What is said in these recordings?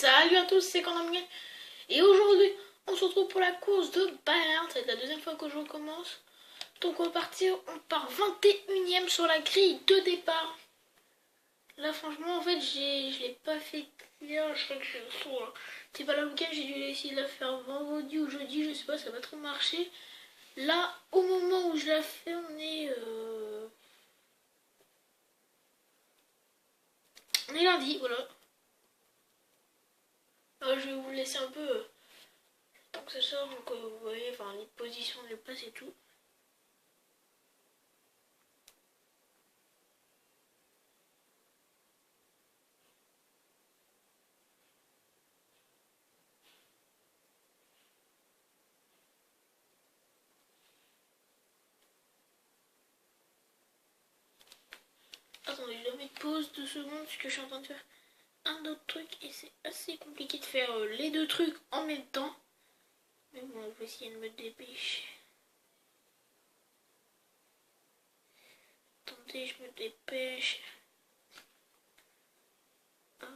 Salut à tous, c'est Quentin et aujourd'hui on se retrouve pour la course de Bayern. C'est la deuxième fois que je recommence. Donc on part 21ème sur la grille de départ. Là franchement en fait je l'ai pas fait hier, je crois que c'est pas le week-end, j'ai dû essayer de la faire vendredi ou jeudi, je sais pas, ça va trop marcher. Là au moment où je la fais on est lundi, voilà. Alors, je vais vous laisser un peu tant que ça sort, donc vous voyez, enfin les positions de place et tout. Attendez, je dois mettre pause 2 secondes parce que je suis en train de faire un autre truc et c'est assez compliqué de faire les deux trucs en même temps. Mais bon, je vais essayer de me dépêcher. Attendez, je me dépêche. Hop.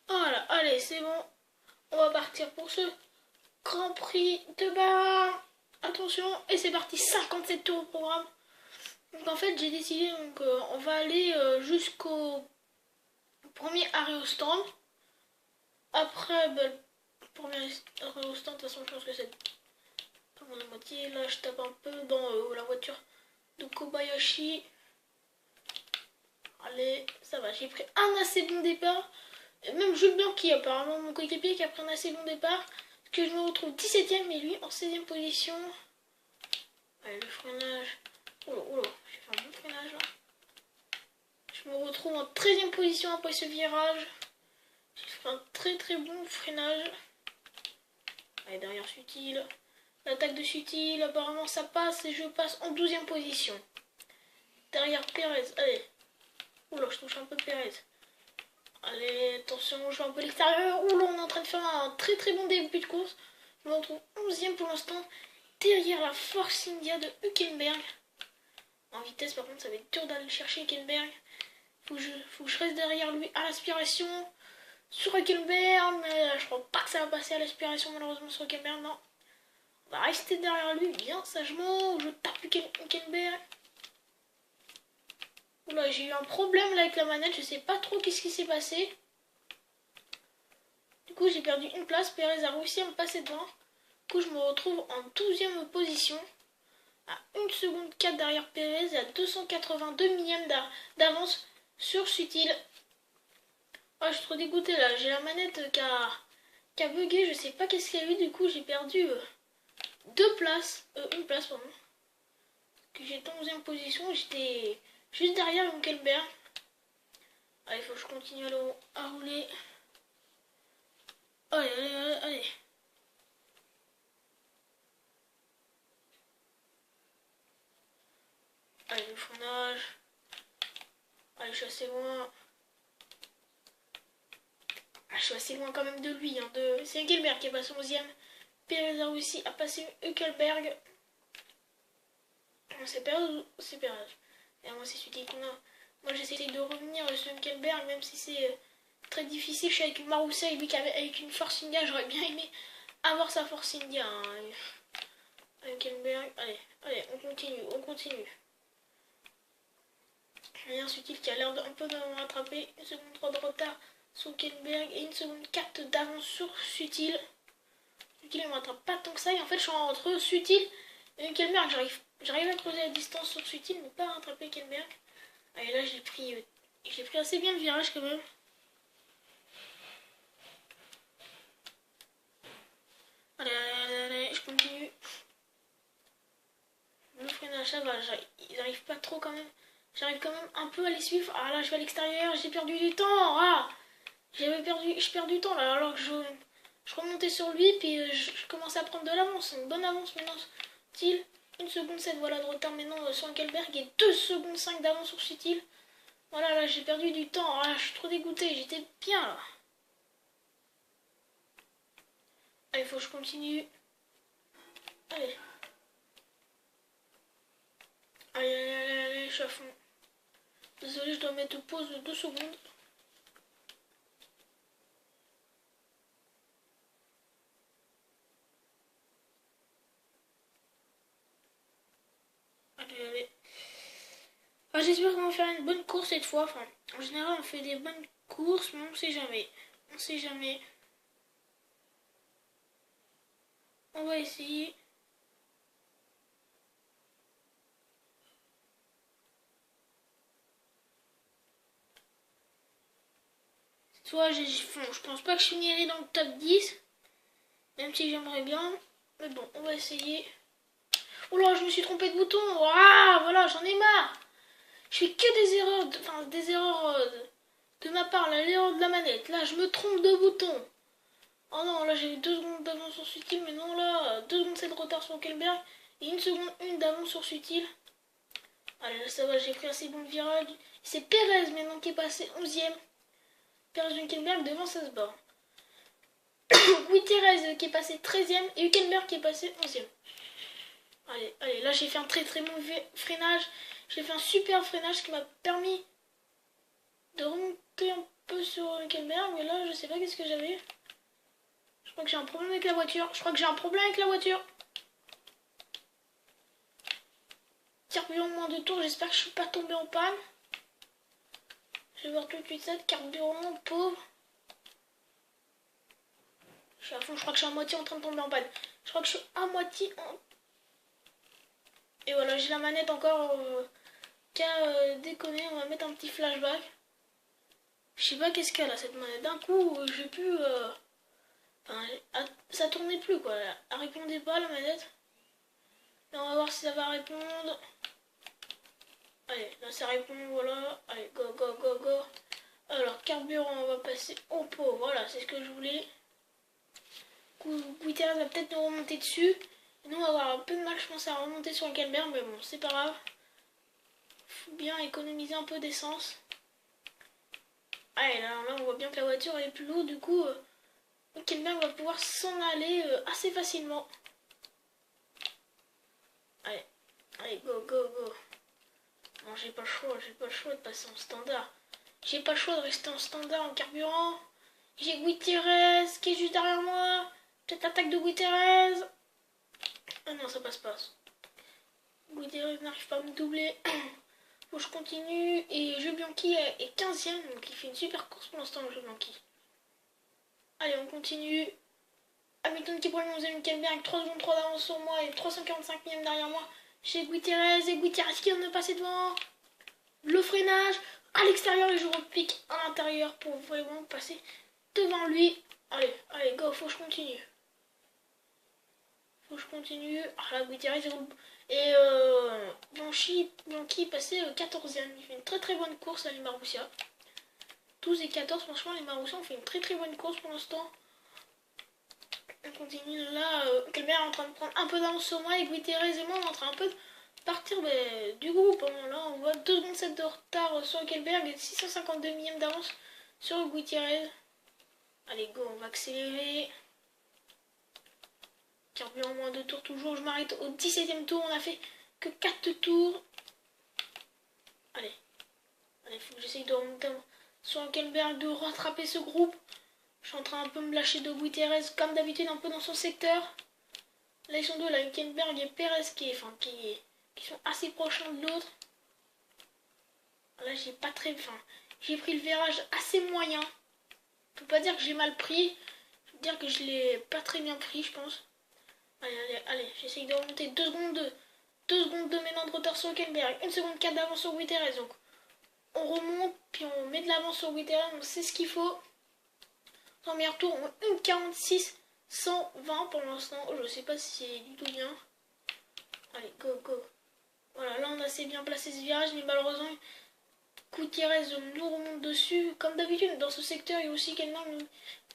Voilà, allez, c'est bon. On va partir pour ce Grand Prix de Bayern. Attention, et c'est parti, 57 tours au programme. Donc en fait, j'ai décidé, donc on va aller jusqu'au premier arrêt au stand. Après, le premier arrêt au stand, de toute façon, je pense que c'est pas mon moitié. Là, je tape un peu dans la voiture de Kobayashi. Allez, ça va, j'ai pris un assez bon départ. Et même Jules Bianchi, apparemment, mon coéquipier, qui a pris un assez bon départ. Parce que je me retrouve 17ème et lui en 16ème position. Allez, le freinage. Oula, j'ai fait un bon freinage là. Je me retrouve en 13ème position après ce virage. J'ai fait un très bon freinage. Allez, derrière Sutil. L'attaque de Sutil, apparemment ça passe et je passe en 12ème position. Derrière Pérez, allez. Oula, je touche un peu Pérez. Allez, attention, je vais un peu l'extérieur. Oula, on est en train de faire un très bon début de course. Je me retrouve 11ème pour l'instant. Derrière la Force India de Hülkenberg. En vitesse, par contre, ça va être dur d'aller chercher Hülkenberg. Faut que je reste derrière lui à l'aspiration. Sur Hülkenberg, mais je crois pas que ça va passer à l'aspiration, malheureusement, sur Hülkenberg, non. On va rester derrière lui, bien sagement. Je tape Hülkenberg. Oula, j'ai eu un problème là avec la manette, je sais pas trop qu'est-ce qui s'est passé. Du coup, j'ai perdu une place. Pérez a réussi à me passer devant. Du coup, je me retrouve en 12ème position. À 1 seconde 4 derrière Pérez et à 282 millièmes d'avance sur Sutil. Oh, je suis trop dégoûté là. J'ai la manette qui a bugué. Je sais pas qu'est-ce qu'il y a eu. Du coup, j'ai perdu une place, pardon. Que j'étais en 11ème position. J'étais juste derrière Hülkenberg. Allez, il faut que je continue à rouler. Allez. Allez, le freinage. Allez, je suis assez loin. Je suis assez loin quand même de lui. Hein, c'est Hülkenberg qui est passé 11ème. Pérez a réussi à passer Hülkenberg. C'est Pérez ou c'est Pérez? Et moi, c'est celui qu'on a. Moi, j'essaie de revenir sur Hülkenberg, même si c'est très difficile. Je suis avec une Marussia et lui avec une Force India. J'aurais bien aimé avoir sa Force India. Hein. Hülkenberg. Allez, on continue. Rien Sutil qui a l'air un peu de me rattraper. 1 seconde 3 de retard sur Hülkenberg et 1 seconde 4 d'avance sur Sutil. Sutil ne me rattrape pas tant que ça. Et en fait, je suis entre Sutil et Hülkenberg. J'arrive à creuser la distance sur Sutil, mais pas à rattraper Hülkenberg. Allez, là, j'ai pris assez bien le virage quand même. Allez, je continue. Le freinage, ça va, ils arrivent pas trop quand même. J'arrive quand même un peu à les suivre. Ah là, je vais à l'extérieur, j'ai perdu du temps. Ah, je perds du temps là, alors que je remontais sur lui, puis je commençais à prendre de l'avance. Une bonne avance maintenant. Sutil, 1 seconde 7 voilà de retard maintenant sur Hülkenberg et 2 secondes 5 d'avance sur Sutil. Voilà, là, j'ai perdu du temps. Ah, je suis trop dégoûté. J'étais bien, là. Allez, faut que je continue. Allez. Allez, allez, allez, allez, je suis à fond. Désolé, je dois mettre pause de 2 secondes. Allez, allez. Ah, j'espère qu'on va faire une bonne course cette fois. Enfin, en général, on fait des bonnes courses, mais on sait jamais. On sait jamais. On va essayer. Soit je pense pas que je finirai dans le top 10, même si j'aimerais bien. Mais bon, on va essayer. Oh là, je me suis trompé de bouton. Ah, voilà, j'en ai marre. Je fais que des erreurs, enfin des erreurs de ma part, là, l'erreur de la manette. Là, je me trompe de bouton. Oh non, là j'ai eu 2 secondes d'avance sur Sutil, mais non, là, 2 secondes c'est de retard sur Hülkenberg et 1 seconde 1 d'avance sur Sutil. Allez, là ça va, j'ai pris assez bon virage. C'est Perez maintenant qui est passé 11ème. Perez Hülkenberg devant, ça se bat. Gutiérrez qui est passé 13ème et Hülkenberg qui est passé 11ème. Allez, allez, là j'ai fait un très très mauvais freinage. J'ai fait un super freinage qui m'a permis de remonter un peu sur Hülkenberg, mais là je sais pas qu'est-ce que j'avais. Je crois que j'ai un problème avec la voiture. Carburant moins de tours, j'espère que je suis pas tombé en panne. Je vais voir tout de suite ça, carburant, pauvre. Je suis à fond, je crois que je suis à moitié en train de tomber en panne. Je crois que je suis à moitié en... Et voilà, j'ai la manette encore qui a déconné. On va mettre un petit flashback. Je sais pas qu'est-ce qu'elle a cette manette. D'un coup, j'ai pu... Enfin, ça tournait plus quoi. Elle répondait pas la manette. Là, on va voir si ça va répondre. Allez, là ça répond, voilà. Allez, go, go, go, go. Alors, carburant, on va passer au pot. Voilà, c'est ce que je voulais. Gutiérrez va peut-être nous remonter dessus. Et nous, on va avoir un peu de mal, je pense, à remonter sur le Hülkenberg. Mais bon, c'est pas grave. Faut bien économiser un peu d'essence. Allez, là, on voit bien que la voiture est plus lourde. Du coup, Hülkenberg va pouvoir s'en aller assez facilement. Allez, allez, go, go, go. Non, j'ai pas le choix de passer en standard. J'ai pas le choix de rester en standard en carburant. J'ai Gutiérrez qui est juste derrière moi. Peut-être l'attaque de Gutiérrez. Ah non, ça passe pas. Gutiérrez n'arrive pas à me doubler. Faut que je continue. Et Jules Bianchi est 15ème. Donc il fait une super course pour l'instant, Jules Bianchi. Allez, on continue. Hamilton qui prend le 11ème, Hülkenberg avec 3 secondes 3 d'avance sur moi et 345 millième derrière moi. J'ai Gutiérrez et Gutiérrez qui vient de passer devant. Le freinage à l'extérieur et je repique à l'intérieur pour vraiment passer devant lui. Allez, allez, go, faut que je continue. Ah là, Gutiérrez et Bianchi est passé 14ème. Il fait une très très bonne course à les Marussia. 12 et 14, franchement, les Marussia ont fait une très très bonne course pour l'instant. On continue là. Hülkenberg est en train de prendre un peu d'avance sur moi et Gutiérrez et moi on est en train un peu de partir du groupe. Hein. Là, on voit 2 secondes 7 de retard sur Hülkenberg et 652 millièmes d'avance sur Gutiérrez. Allez, go, on va accélérer. Carburant moins 2 tours toujours. Je m'arrête au 17ème tour. On a fait que 4 tours. Allez. Allez, faut que j'essaye de remonter sur Hülkenberg, de rattraper ce groupe. Je suis en train un peu de me lâcher de Gutiérrez, comme d'habitude, un peu dans son secteur. Là, ils sont deux, là, Hülkenberg et Perez qui sont assez proches l'un de l'autre. Là, j'ai pris le virage assez moyen. Je peux pas dire que j'ai mal pris. Je veux dire que je l'ai pas très bien pris, je pense. Allez, allez, allez, j'essaye de remonter 2 secondes 2. 2 secondes 2 maintenant de retard sur Hülkenberg. 1 seconde 4 d'avance sur Gutiérrez. Donc, on remonte, puis on met de l'avance sur Gutiérrez. On sait ce qu'il faut. Son meilleur tour, on 1,46 120 pour l'instant. Oh, je sais pas si c'est du tout bien. Allez, go, go. Voilà, là on a assez bien placé ce virage, mais malheureusement, Gutiérrez nous remonte dessus. Comme d'habitude, dans ce secteur, il y a aussi quelqu'un qui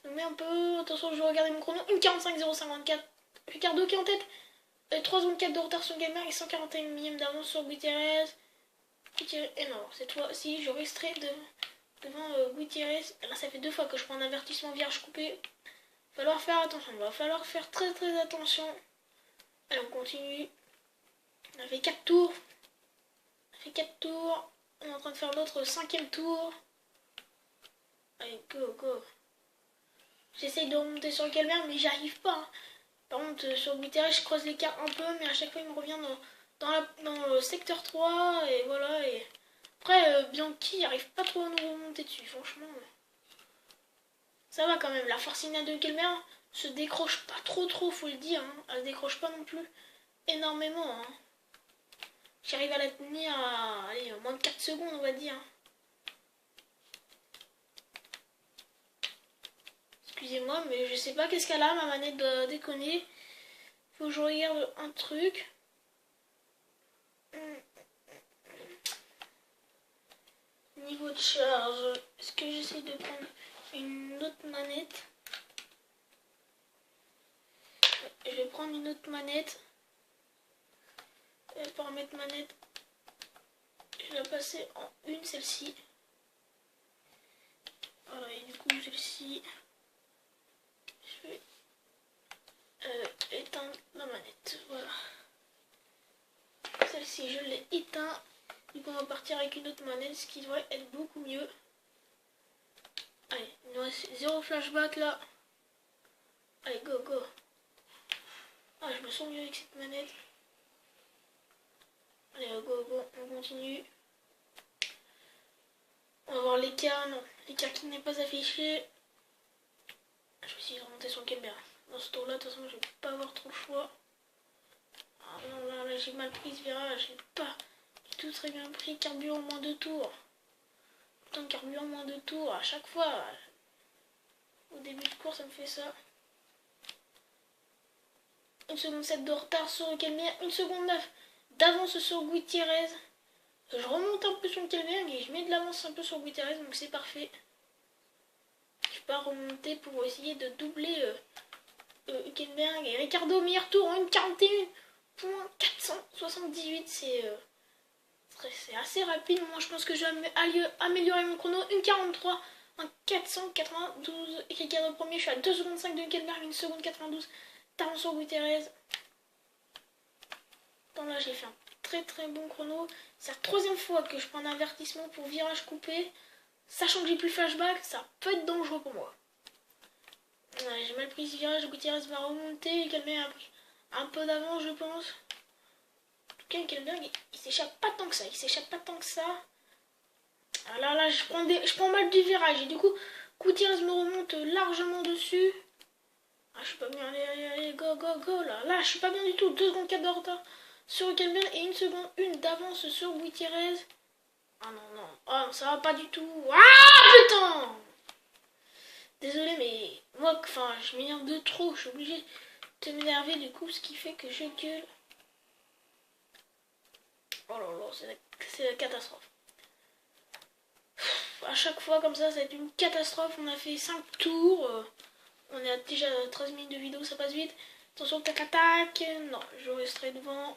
nous met un peu. Attention, je vais regarder mon chrono. 1,45 054. Ricardo qui est en tête. 3 secondes 4 de retard sur Gamer et 141 millième d'avance sur Gutiérrez. Et non, cette fois-ci, je resterai devant Gutiérrez. Là, ça fait 2 fois que je prends un avertissement virage coupé. Il va falloir faire attention, il va falloir faire très très attention. Allez, on continue. On a fait 4 tours. On est en train de faire notre 5e tour. Allez, go, go. J'essaye de remonter sur le calvaire, mais j'y arrive pas. Hein. Par contre, sur Gutiérrez, je creuse l'écart un peu, mais à chaque fois, il me revient dans le secteur 3. Et voilà. Et après, Bianchi n'arrive pas trop à nous remonter dessus, franchement. Ça va quand même. La Forcina de Kelmer se décroche pas trop, faut le dire. Hein. Elle se décroche pas non plus énormément. Hein. J'arrive à la tenir à allez, moins de 4 secondes, on va dire. Excusez-moi, mais je sais pas qu'est-ce qu'elle a, ma manette doit déconner. Faut que je regarde un truc. Niveau de charge, est-ce que j'essaie de prendre une autre manette? Je vais prendre une autre manette. Paramètre manette. Je vais la passer en une, celle-ci. Voilà, et du coup, celle-ci. Je vais éteindre la manette. Voilà. Celle-ci, je l'ai éteint. Du coup, on va partir avec une autre manette, ce qui devrait être beaucoup mieux. Allez, il nous reste 0 flashback là. Allez, go, go. Ah, je me sens mieux avec cette manette. Allez, go, go, on continue. On va voir l'écart, non. L'écart qui n'est pas affiché. Je vais essayer de remonter sur le Kelber. Dans ce tour-là, de toute façon, je vais pas avoir trop le choix. Ah non, là j'ai mal pris ce virage. J'ai pas du tout très bien pris. Carburant moins 2 tours. Putain, carburant moins 2 tours. À chaque fois, au début de course, ça me fait ça. 1 seconde 7 de retard sur le Kelber. 1 seconde 9 d'avance sur Gutiérrez. Je remonte un peu sur le Kelber et je mets de l'avance un peu sur Gutiérrez, donc c'est parfait. Je vais pas remonter pour essayer de doubler Hülkenberg et Ricardo, meilleur tour en 1,41.478. C'est assez rapide. Moi, je pense que je vais améliorer mon chrono. 1,43 en 492. Et Ricardo premier, je suis à 2 secondes 5 de Hülkenberg, 1 seconde 92. D'avance sur Gutiérrez. Attends, là, j'ai fait un très bon chrono. C'est la 3e fois que je prends un avertissement pour virage coupé. Sachant que j'ai plus flashback, ça peut être dangereux pour moi. Ouais, j'ai mal pris ce virage, Gutiérrez va remonter, Hülkenberg a pris un peu d'avance, je pense. En tout cas, Hülkenberg, il s'échappe pas tant que ça, Ah là, je prends mal du virage, et du coup, Gutiérrez me remonte largement dessus. Ah, je suis pas bien, allez, go, là, je suis pas bien du tout, 2 secondes 4 de retard sur Hülkenberg et 1 seconde 1 d'avance sur Gutiérrez. Ah non, ah ça va pas du tout, ah putain! Désolé, mais moi, enfin, je m'énerve de trop. Je suis obligée de m'énerver du coup, ce qui fait que je gueule. Oh là là, c'est la catastrophe. À chaque fois comme ça va être une catastrophe. On a fait 5 tours. On est déjà à 13 minutes de vidéo, ça passe vite. Attention, tac. Non, je resterai devant.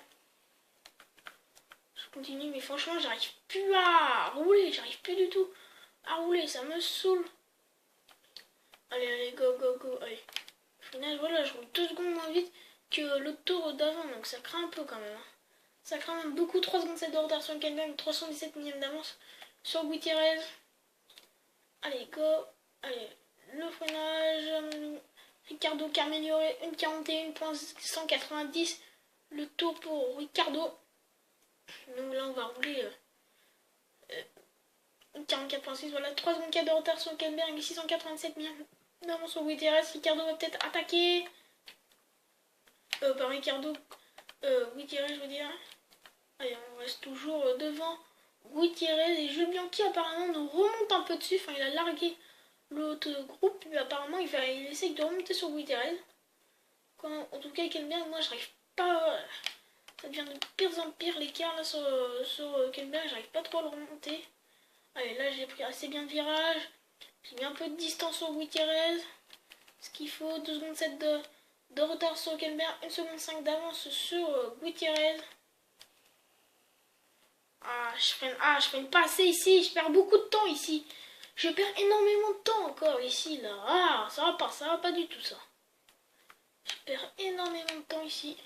Je continue, mais franchement, j'arrive plus à rouler. J'arrive plus du tout à rouler. Ça me saoule. Allez, go. Allez. Au final, voilà, je roule 2 secondes moins vite que l'autre tour d'avant, donc ça craint un peu quand même. Ça craint même beaucoup. 3 secondes 7 de retard sur le Hülkenberg, 317 millième d'avance sur Gutiérrez. Allez, go. Allez, le freinage. Ricardo qui a amélioré 1,41.190. Le tour pour Ricardo. Donc là, on va rouler 44.6. Voilà, 3 secondes 4 de retard sur le Hülkenberg, 687 millième d'avance sur Gutiérrez. Ricardo va peut-être attaquer. Par Ricardo. Gutiérrez, je veux dire. Allez, on reste toujours devant Gutiérrez et Jules Bianchi apparemment nous remonte un peu dessus. Enfin, il a largué l'autre groupe, mais apparemment il essaye de remonter sur Gutiérrez. En tout cas, Hülkenberg, moi j'arrive pas. Ça devient de pire en pire l'écart là sur Hülkenberg, j'arrive pas trop à le remonter. Allez, là j'ai pris assez bien de virage. J'ai mis un peu de distance sur Gutiérrez. Ce qu'il faut, 2 secondes 7 de retard sur Hülkenberg, 1 seconde 5 d'avance sur Gutiérrez. Je freine pas assez ici. Je perds beaucoup de temps ici. Je perds énormément de temps encore ici, là. Ah, ça va pas du tout, ça. Je perds énormément de temps ici.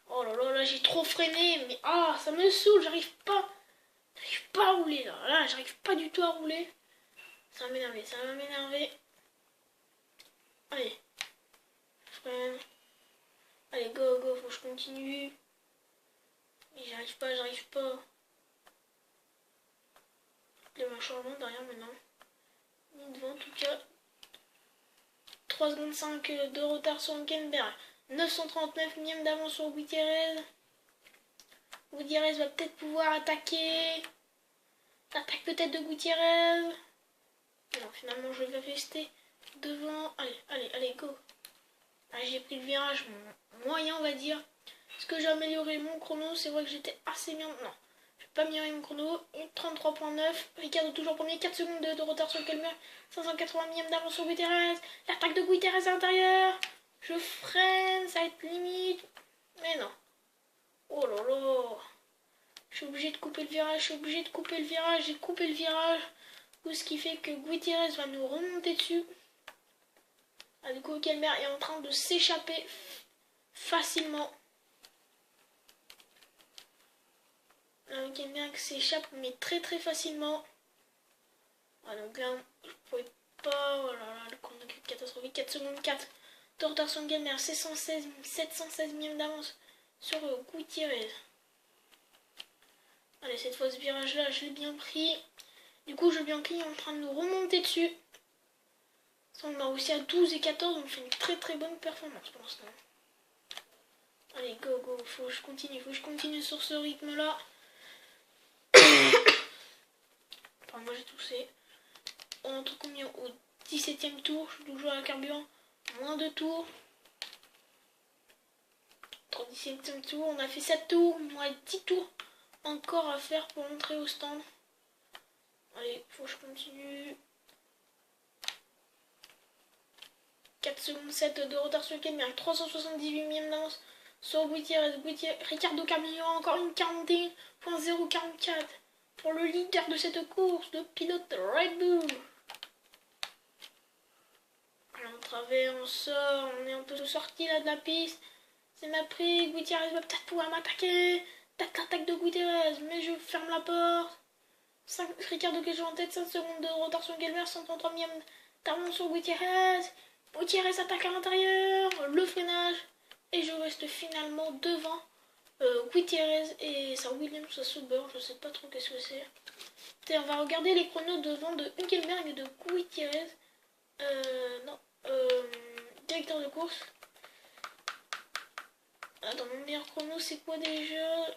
Oh là là, là, j'ai trop freiné. Mais ça me saoule, j'arrive pas à rouler, là. Là, j'arrive pas du tout à rouler. Ça va m'énerver. Allez. Je freine. Allez, go, faut que je continue. Mais j'arrive pas. Il y a un changement derrière maintenant. Ni devant en tout cas. 3 secondes 5 de retard sur Hülkenberg. 939 millième d'avance sur Gutiérrez. Gutiérrez va peut-être pouvoir attaquer. L'attaque peut-être de Gutiérrez. Non, finalement je vais rester devant. Allez, go. J'ai pris le virage moyen, on va dire. Est-ce que j'ai amélioré mon chrono? C'est vrai que j'étais assez bien. Non, je vais pas améliorer mon chrono. 33.9. Ricardo toujours premier. 4 secondes de retard sur Kelmer. 580 millième d'avance sur Gutiérrez. L'attaque de Gutiérrez à l'intérieur. Je freine, ça va être limite. Mais non. Oh là là. Je suis obligé de couper le virage. J'ai coupé le virage. Ce qui fait que Gutiérrez va nous remonter dessus. Du coup, Kelmer est en train de s'échapper facilement. Kelmer s'échappe mais très facilement. Donc là, je pouvais pas. Oh là là, le chrono catastrophique. 4 secondes 4. De retard sur Kelmer. 716 millième d'avance sur Gutiérrez. Allez, cette fois, ce virage-là, je l'ai bien pris. Du coup, je Bianchi est en train de nous remonter dessus. On a aussi à 12 et 14, on fait une très bonne performance pour l'instant. Allez, go, faut que je continue sur ce rythme-là. Enfin, moi j'ai toussé. On entre combien au 17e tour, je suis toujours à la carburant. Moins de tours. 17e tour, on a fait 7 tours, moins 10 tours encore à faire pour entrer au stand. Allez, faut que je continue. 4 secondes 7 de retard sur Kelmer, 378 millième d'avance sur Gutiérrez. Ricardo Camillo encore une 41.044 pour le leader de cette course, de pilote Red Bull. Alors, on travers, on sort, on est un peu sorti là de la piste. C'est ma prise, Gutiérrez va peut-être pouvoir m'attaquer. L'attaque de Gutiérrez, mais je ferme la porte. Ricardo qui joue en tête, 5 secondes de retard sur Kelmer, 133 millième d'avance sur Gutiérrez. Gutiérrez attaque à l'intérieur, le freinage, et je reste finalement devant Gutiérrez et sa Williams, sa Sauber, je sais pas trop qu'est-ce que c'est. On va regarder les chronos devant de Hülkenberg et de Gutiérrez. Directeur de course. Attends, mon meilleur chrono c'est quoi déjà?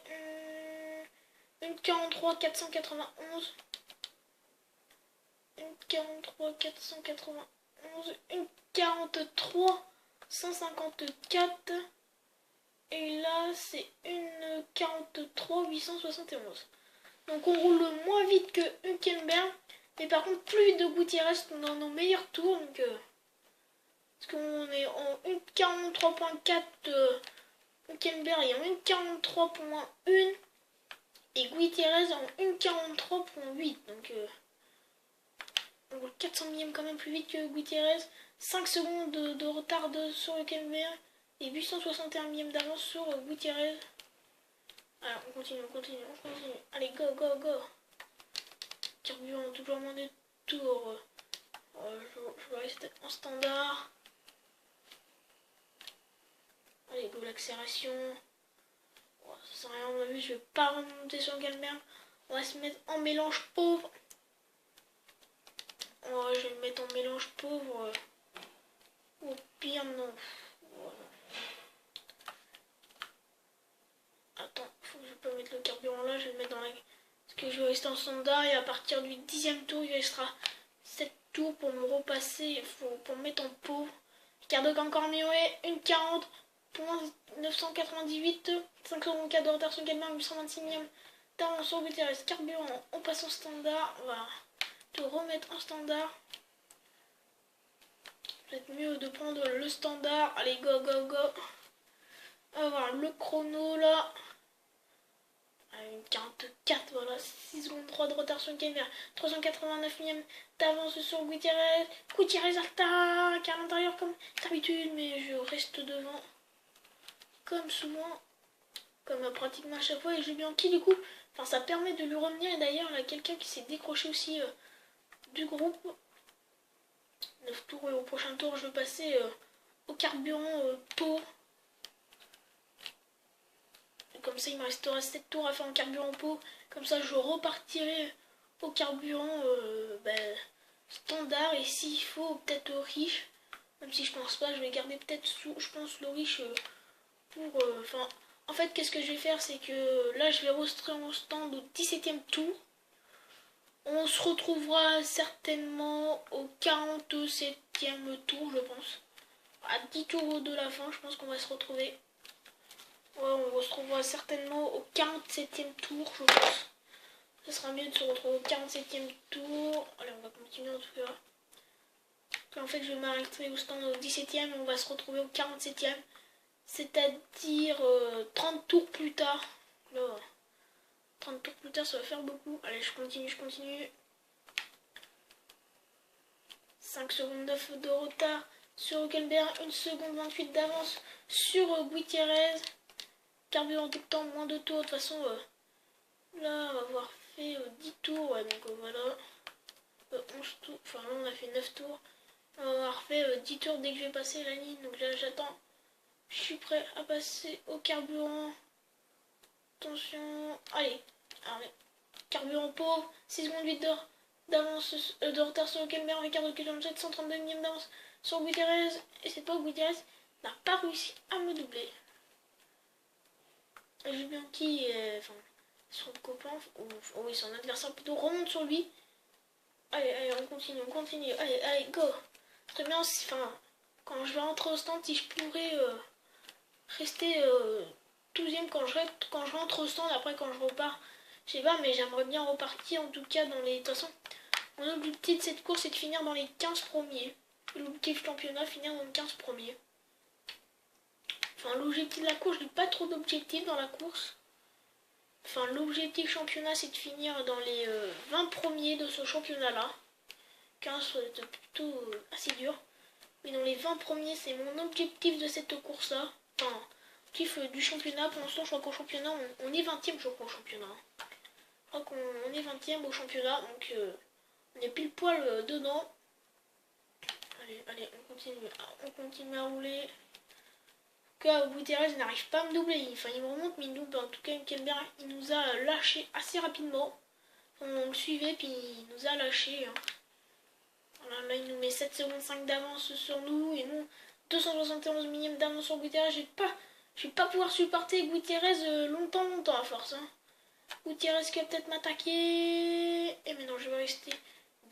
Une 43 491. Une 43 491. Une 43 154. Et là c'est une 43 871. Donc on roule moins vite que Hülkenberg. Mais par contre plus de Gutiérrez dans nos meilleurs tours. Donc, parce qu'on est en 1.43.4 Hülkenberg est en 1.43.1 et Gutiérrez en 1.43.8. Donc on roule 400 millième quand même plus vite que Gutiérrez. 5 secondes de retard sur Hülkenberg et 861 millième d'avance sur Gutiérrez. Alors on continue. Allez, go. Carburant, toujours moins de tours. Je vais rester en standard. Allez, go, l'accélération. Ça sert à rien, à mon avis, je vais pas remonter sur Kelmer. On va se mettre en mélange pauvre. Je vais me mettre en mélange pauvre. Au pire, non. Voilà. Attends, faut que je peux mettre le carburant là, je vais le mettre dans la... Parce que je vais rester en standard et à partir du 10e tour, il restera 7 tours pour me repasser, pour me mettre en pauvre. Ricardo qui a encore amélioré, une 40.998, 504 de retard sur Kelmer, 826 millième d'avance sur Gutiérrez. Carburant, on passe en standard, on va te remettre en standard. Peut-être mieux de prendre le standard. Allez, go. On va voir le chrono là. Une 44, voilà, 6 secondes 3 de retard sur Kenber, 389 millième d'avance sur Gutiérrez. Gutiérrez attaque à l'intérieur comme d'habitude, mais je reste devant, comme souvent, comme pratiquement à chaque fois. Et Jubianchi, du coup, enfin, ça permet de lui revenir. Et d'ailleurs, là, quelqu'un qui s'est décroché aussi du groupe. 9 tours, et au prochain tour, je vais passer au carburant Pau. Comme ça, il me restera 7 tours à faire en carburant Pau. Comme ça, je repartirai au carburant standard. Et s'il faut, peut-être riche. Même si je pense pas, je vais garder peut-être je pense le riche pour... Enfin, en fait, qu'est-ce que je vais faire, c'est que là, je vais rentrer en stand au 17e tour. On se retrouvera certainement au 47e tour, je pense. À 10 tours de la fin, je pense qu'on va se retrouver. Ouais, on se retrouvera certainement au 47e tour, je pense. Ce sera mieux de se retrouver au 47e tour. Allez, on va continuer en tout cas. Puis en fait, je m'arrêterai au stand au 17e, on va se retrouver au 47e. C'est-à-dire 30 tours plus tard. Là, 30 tours plus tard, ça va faire beaucoup. Allez, je continue. 5 secondes de retard sur Hülkenberg, 1 seconde 28 d'avance sur Gutiérrez. Carburant tout le temps, moins de tours. De toute façon, là, on va avoir fait 10 tours. Ouais, donc voilà. 11 tours. Enfin, là, on a fait 9 tours. On va avoir fait 10 tours dès que je vais passer la ligne. Donc là, j'attends. Je suis prêt à passer au carburant. Attention. Allez. Carburant pauvre. 6 secondes 8 d'avance de retard sur Hülkenberg. Ricardo qui donne 732 millième d'avance sur Gutiérrez. Et c'est pas Gutiérrez n'a pas réussi à me doubler. Jubianchi, son copain, ou oui, son adversaire plutôt, remonte sur lui. Allez, on continue. Allez, go. Très bien, enfin, quand je vais rentrer au stand, si je pourrais rester 12ème quand je rentre au stand, après quand je repars, je sais pas, mais j'aimerais bien repartir en tout cas dans les... De toute façon, mon objectif de cette course, c'est de finir dans les 15 premiers. L'objectif championnat, finir dans les 15 premiers. Enfin, l'objectif de la course, je n'ai pas trop d'objectifs dans la course. Enfin, l'objectif championnat, c'est de finir dans les 20 premiers de ce championnat-là. 15, ça va être plutôt assez dur. Mais dans les 20 premiers, c'est mon objectif de cette course-là. Enfin, objectif du championnat. Pour l'instant, je crois qu'au championnat, on est 20ème, je crois, au championnat. Je crois qu'on est 20ème au championnat, donc on est pile poil dedans. Allez, on continue à rouler. Gutiérrez n'arrive pas à me doubler, enfin il me remonte mais il me double. En tout cas Hülkenberg il nous a lâché assez rapidement. On le suivait puis il nous a lâché. Voilà, là il nous met 7 secondes 5 d'avance sur nous et nous 271 millième d'avance sur Gutiérrez. Je vais pas pouvoir supporter Gutiérrez longtemps à force. Gutiérrez qui va peut-être m'attaquer. Et maintenant je vais rester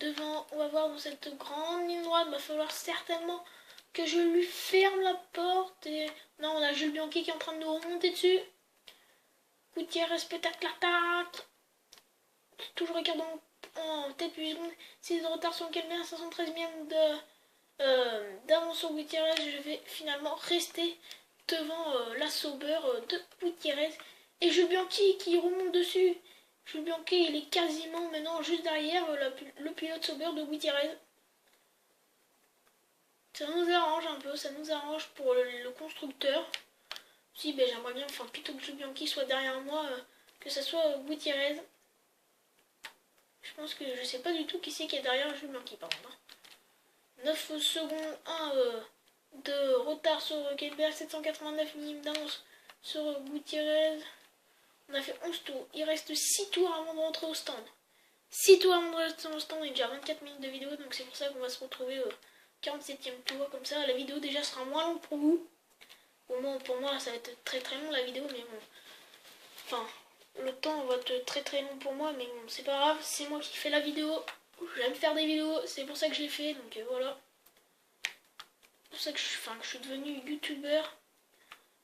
devant. On va voir dans cette grande ligne droite. Il va falloir certainement que je lui ferme la porte. Et non, on a Jules Bianchi qui est en train de nous remonter dessus. Gutiérrez peut-être l'attaque. Toujours Ricardo en tête 8 secondes. 6 de retard sur Hülkenberg, 513 millième d'avance sur Gutiérrez. Je vais finalement rester devant la Sauber de Gutiérrez. Et Jules Bianchi qui remonte dessus. Jules Bianchi il est quasiment maintenant juste derrière le pilote Sauber de Gutiérrez. Ça nous arrange un peu, ça nous arrange pour le constructeur. Si, ben, j'aimerais bien, enfin, plutôt que Jubianchi soit derrière moi, que ça soit Gutiérrez. Je pense que je sais pas du tout qui c'est qui est derrière Jubianchi, par contre. 9 secondes 1 de retard sur Hülkenberg, 789 millième d'avance sur Gutiérrez. On a fait 11 tours, il reste 6 tours avant de rentrer au stand. 6 tours avant de rentrer au stand, il y a déjà 24 minutes de vidéo, donc c'est pour ça qu'on va se retrouver 47e tour, comme ça la vidéo déjà sera moins longue pour vous. Pour moi ça va être très très long la vidéo, mais bon. Enfin, le temps va être très très long pour moi, mais bon, c'est pas grave, c'est moi qui fais la vidéo. J'aime faire des vidéos, c'est pour ça que je l'ai fait, donc voilà. C'est pour ça que je suis devenu youtubeur.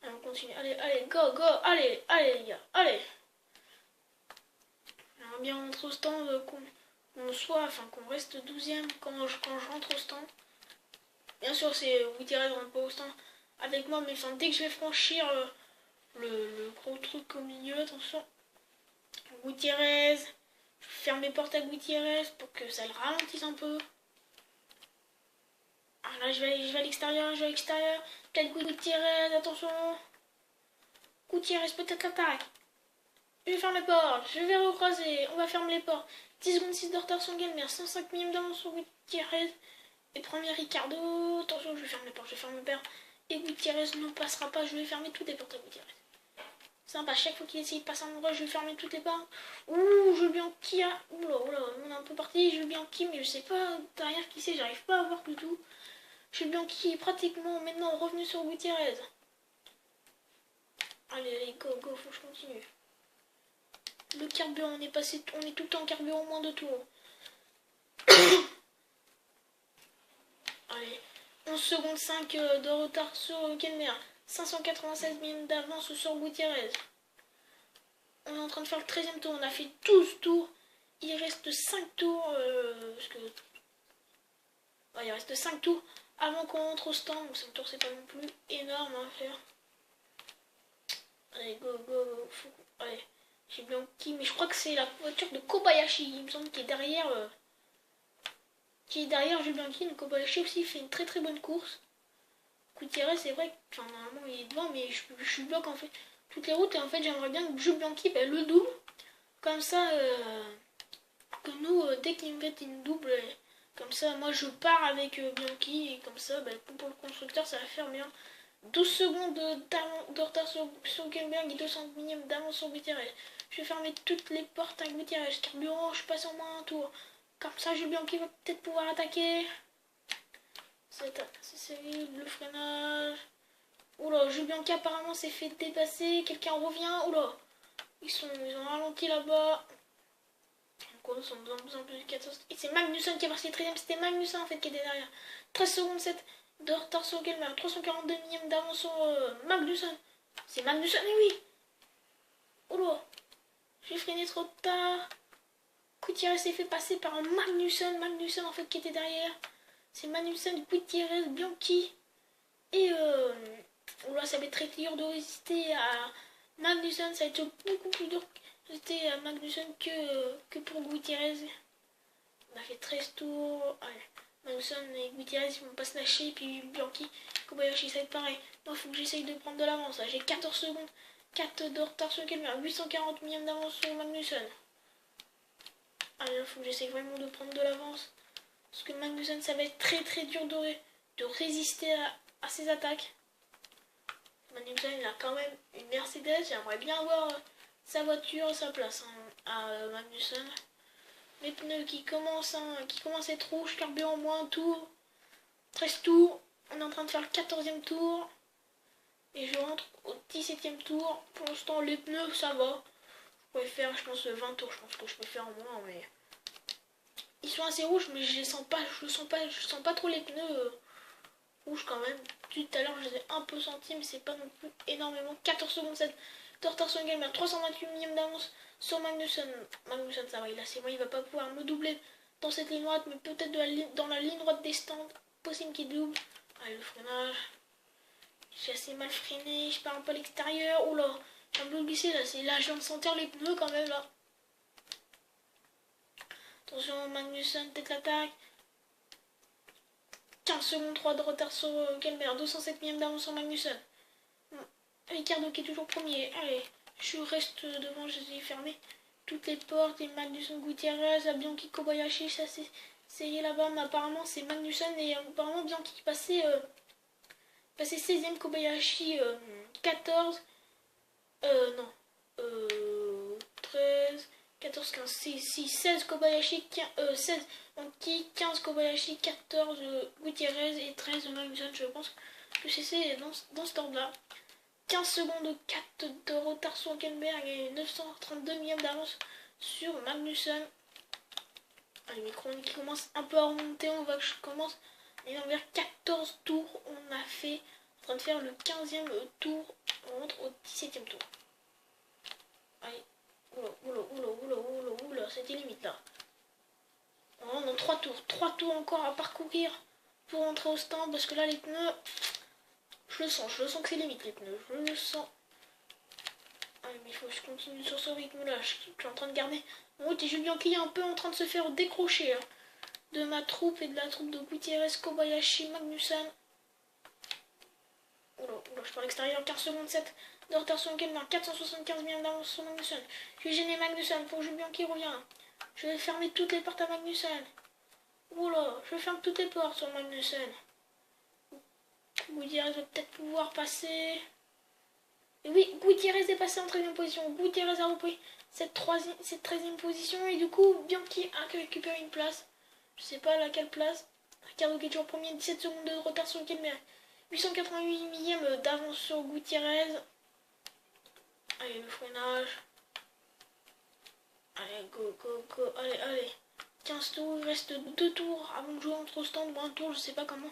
Allez, on continue, allez, go, allez les gars, allez. J'aimerais bien rentrer au stand, qu'on reste 12ème quand je rentre au stand. Bien sûr, c'est Gutiérrez rentre pas au stand avec moi, mais enfin, dès que je vais franchir le gros truc au milieu, attention. Gutiérrez. Je ferme les portes à Gutiérrez pour que ça le ralentisse un peu. Ah là, je vais à l'extérieur, Peut-être Gutiérrez, attention. Gutiérrez, peut-être l'attaque. Je vais fermer les portes, je vais recroiser, on va fermer les portes. 10 secondes 6 de retard sur Gelmer, 105 millième d'avance sur Gutiérrez. Et premier Ricardo, attention, je vais fermer les portes, Et Gutiérrez ne passera pas, je vais fermer toutes les portes à Gutiérrez. Sympa, chaque fois qu'il essaye de passer un endroit, je vais fermer toutes les portes. Ouh, Jules Bianchi a... Oula, on est un peu parti, Jules Bianchi, mais je sais pas derrière qui c'est, j'arrive pas à voir du tout. Jules Bianchi est pratiquement maintenant revenu sur Gutiérrez. Allez, go, faut que je continue. Le carburant, on est tout le temps en carburant moins de tours. Allez, 11 secondes 5 de retard sur Kelmer. 596 millième d'avance sur Gutiérrez. On est en train de faire le 13e tour. On a fait 12 tours. Il reste 5 tours. Il reste 5 tours avant qu'on rentre au stand. Donc 5 tours, c'est pas non plus énorme à faire. Allez, go. Allez, j'ai Bianchi. Mais je crois que c'est la voiture de Kobayashi. Il me semble qu'il est derrière. Jules Bianchi. Donc Kobayashi aussi fait une très bonne course. Gutiérrez, c'est vrai que normalement il est devant, mais je bloque en fait toutes les routes. Et en fait, j'aimerais bien que Jules Bianchi le double. Comme ça, que nous, dès qu'il me fait une double, comme ça, moi je pars avec Bianchi. Et comme ça, pour le constructeur, ça va faire bien. 12 secondes de retard sur Hülkenberg et 200 millième d'avance sur Gutiérrez. Je vais fermer toutes les portes à Gutiérrez. Carburant, je passe en moins un tour. Comme ça, Jules Bianchi va peut-être pouvoir attaquer. C'est le freinage. Oula, Jules Bianchi apparemment s'est fait dépasser. Quelqu'un revient. Oula, ils ont ralenti là-bas. Donc, ils sont de plus en plus 14. Et c'est Magnussen qui est passé 13ème. C'était Magnussen en fait qui était derrière. 13 secondes 7 de retard sur Gelmer. 342 millième d'avance sur Magnussen. C'est Magnussen, et oui. Oula, j'ai freiné trop tard. Gutiérrez s'est fait passer par un Magnussen. Magnussen en fait qui était derrière. C'est Magnussen, Gutiérrez, Bianchi. Et là, ça va être très dur de résister à Magnussen. Ça va être beaucoup plus dur de résister à Magnussen que pour Gutiérrez. On a fait 13 tours. Allez, Magnussen et Gutiérrez ils vont pas se lâcher. Puis Bianchi, Kobayashi, ça va être pareil. Moi, il faut que j'essaye de prendre de l'avance. J'ai 14 secondes. 4 de retard sur Kelmer. 840 millième d'avance sur Magnussen. Allez, il faut que j'essaye vraiment de prendre de l'avance. Parce que Magnussen, ça va être très dur de résister à ses attaques. Magnussen, il a quand même une Mercedes. J'aimerais bien avoir sa voiture, sa place à Magnussen. Les pneus qui commencent à être rouges, carburant moins un tour. 13 tours. On est en train de faire le 14e tour. Et je rentre au 17e tour. Pour l'instant, les pneus, ça va. Je pourrais faire, je pense, 20 tours. Je pense que je peux faire moins, mais... Ils sont assez rouges, mais je sens pas trop les pneus rouges quand même. Tout à l'heure, je les ai un peu sentis, mais c'est pas non plus énormément. 14 secondes 7 de retard sur Gelmer, 328 millième d'avance sur Magnussen. Magnussen, ça va, il a ses moyens, il va pas pouvoir me doubler dans cette ligne droite, mais peut-être dans la ligne droite des stands. Possible qu'il double. Allez, le freinage. J'ai assez mal freiné, je pars un peu à l'extérieur. Oula, j'ai un peu glissé là, là, je viens de sentir les pneus quand même là. Attention, Magnussen, peut-être l'attaque. 15 secondes 3 de retard sur Gelmer. 207 millième d'avance sur Magnussen. Ricardo qui est toujours premier. Allez, je reste devant, je les ai fermé toutes les portes. Et Magnussen, Gutiérrez, Bianchi, Kobayashi, ça c'est essayé là-bas. Mais apparemment c'est Magnussen et apparemment Bianchi qui passait 16ème, Kobayashi 14. Non. 13. 14, 15, 6, 16 Kobayashi, 16 Bianchi, 15 Kobayashi, 14 Gutiérrez et 13 Magnussen. Je pense que c'est dans cet ordre-là. 15 secondes 4 de retard sur Hülkenberg et 932 millième d'avance sur Magnussen. Allez, mes chroniques commencent un peu à remonter. On voit que je commence vers 14 tours. On a fait en train de faire le 15e tour. On rentre au 17e tour. Allez. Oula, c'était limite là. On rentre dans 3 tours. 3 tours encore à parcourir pour rentrer au stand. Parce que là, les pneus, je le sens que c'est limite les pneus. Je le sens. mais il faut que je continue sur ce rythme-là. Je suis en train de garder mon route et Julien qui est un peu en train de se faire décrocher hein, de ma troupe et de la troupe de Gutiérrez, Kobayashi, Magnussen. Oula, je suis à l'extérieur, 15 secondes 7 de retard sur Kemner, 475 millions d'avance sur Magnussen. Je vais gêner Magnussen pour Julien qui revient. Je vais fermer toutes les portes à Magnussen. Oula, je ferme toutes les portes sur Magnussen. Gutiérrez va peut-être pouvoir passer. Et oui, Gutiérrez est passé en 13e position. Gutiérrez a repris cette 13e position et du coup, Bianchi a récupéré une place. Je sais pas laquelle place. Ricardo qui est toujours premier, 17 secondes de retard sur Kemner. 888 millième d'avance sur Gutiérrez. Allez, le freinage. Allez, go, go, go. Allez. 15 tours, il reste 2 tours avant de jouer entre stand ou un tour, je sais pas comment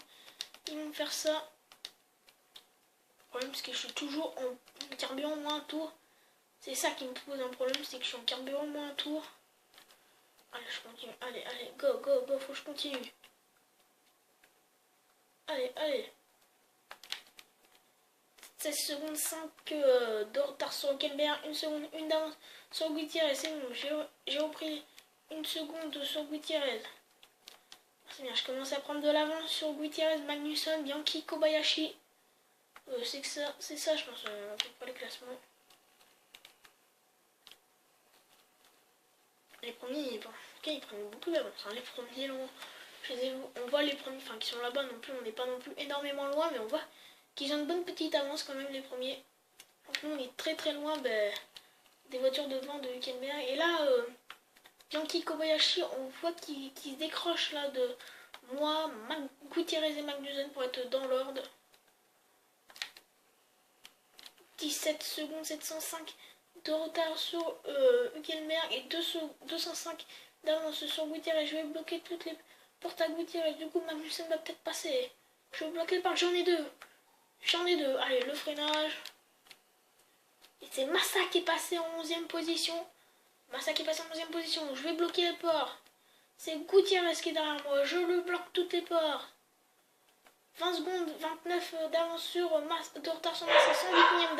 ils vont faire ça. Le problème c'est que je suis toujours en carburant moins un tour. C'est ça qui me pose un problème, c'est que je suis en carburant moins un tour. Allez, je continue. Allez, go, faut que je continue. Allez. 16 secondes 5 de retard sur Hülkenberg, 1 seconde 1 d'avance sur Gutiérrez, c'est bon, j'ai repris 1 seconde sur Gutiérrez. C'est bien, je commence à prendre de l'avance sur Gutiérrez, Magnussen, Bianchi, Kobayashi. C'est ça, je pense, à peu près les classements. Les premiers, bon, ok, ils prennent beaucoup d'avance. Hein, les premiers, on voit les premiers, enfin qui sont là-bas non plus, on n'est pas non plus énormément loin, mais on voit qu'ils ont une bonne petite avance quand même les premiers. Donc nous on est très loin des voitures devant de Hülkenberg. Et là, Bianchi, Kobayashi, on voit qu'ils se décrochent là de moi, Gutiérrez et Magnussen pour être dans l'ordre. 17 secondes 705 de retard sur Hülkenberg et 205 d'avance sur Gutiérrez. Je vais bloquer toutes les portes à Gutiérrez. Du coup Magnussen va peut-être passer. Je vais bloquer par j'en ai deux. Allez, le freinage. Et c'est Massa qui est passé en 11e position. Je vais bloquer les portes. C'est Gutiérrez qui est derrière moi. Je le bloque toutes les portes. 20 secondes, 29 d'avance sur de retard sur Massa. 108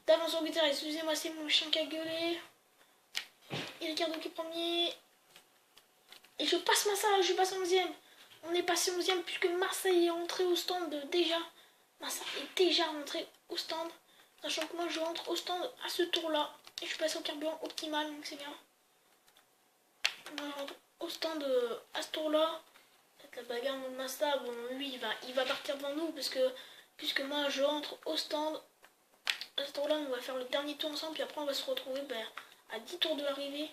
d'avance sur Gutiérrez. Excusez-moi, c'est mon chien qui a gueulé. Et Ricardo qui est premier. Et je passe Massa, je passe en 11e. On est passé 11e puisque Massa est rentré au stand déjà. Massa est déjà rentré au stand. Sachant que moi je rentre au stand à ce tour-là. Et je passe au carburant optimal, donc c'est bien. Moi je rentre au stand à ce tour-là. Peut-être la bagarre de Massa, bon lui il va partir devant nous puisque moi je rentre au stand. À ce tour-là on va faire le dernier tour ensemble, puis après on va se retrouver à 10 tours de l'arrivée.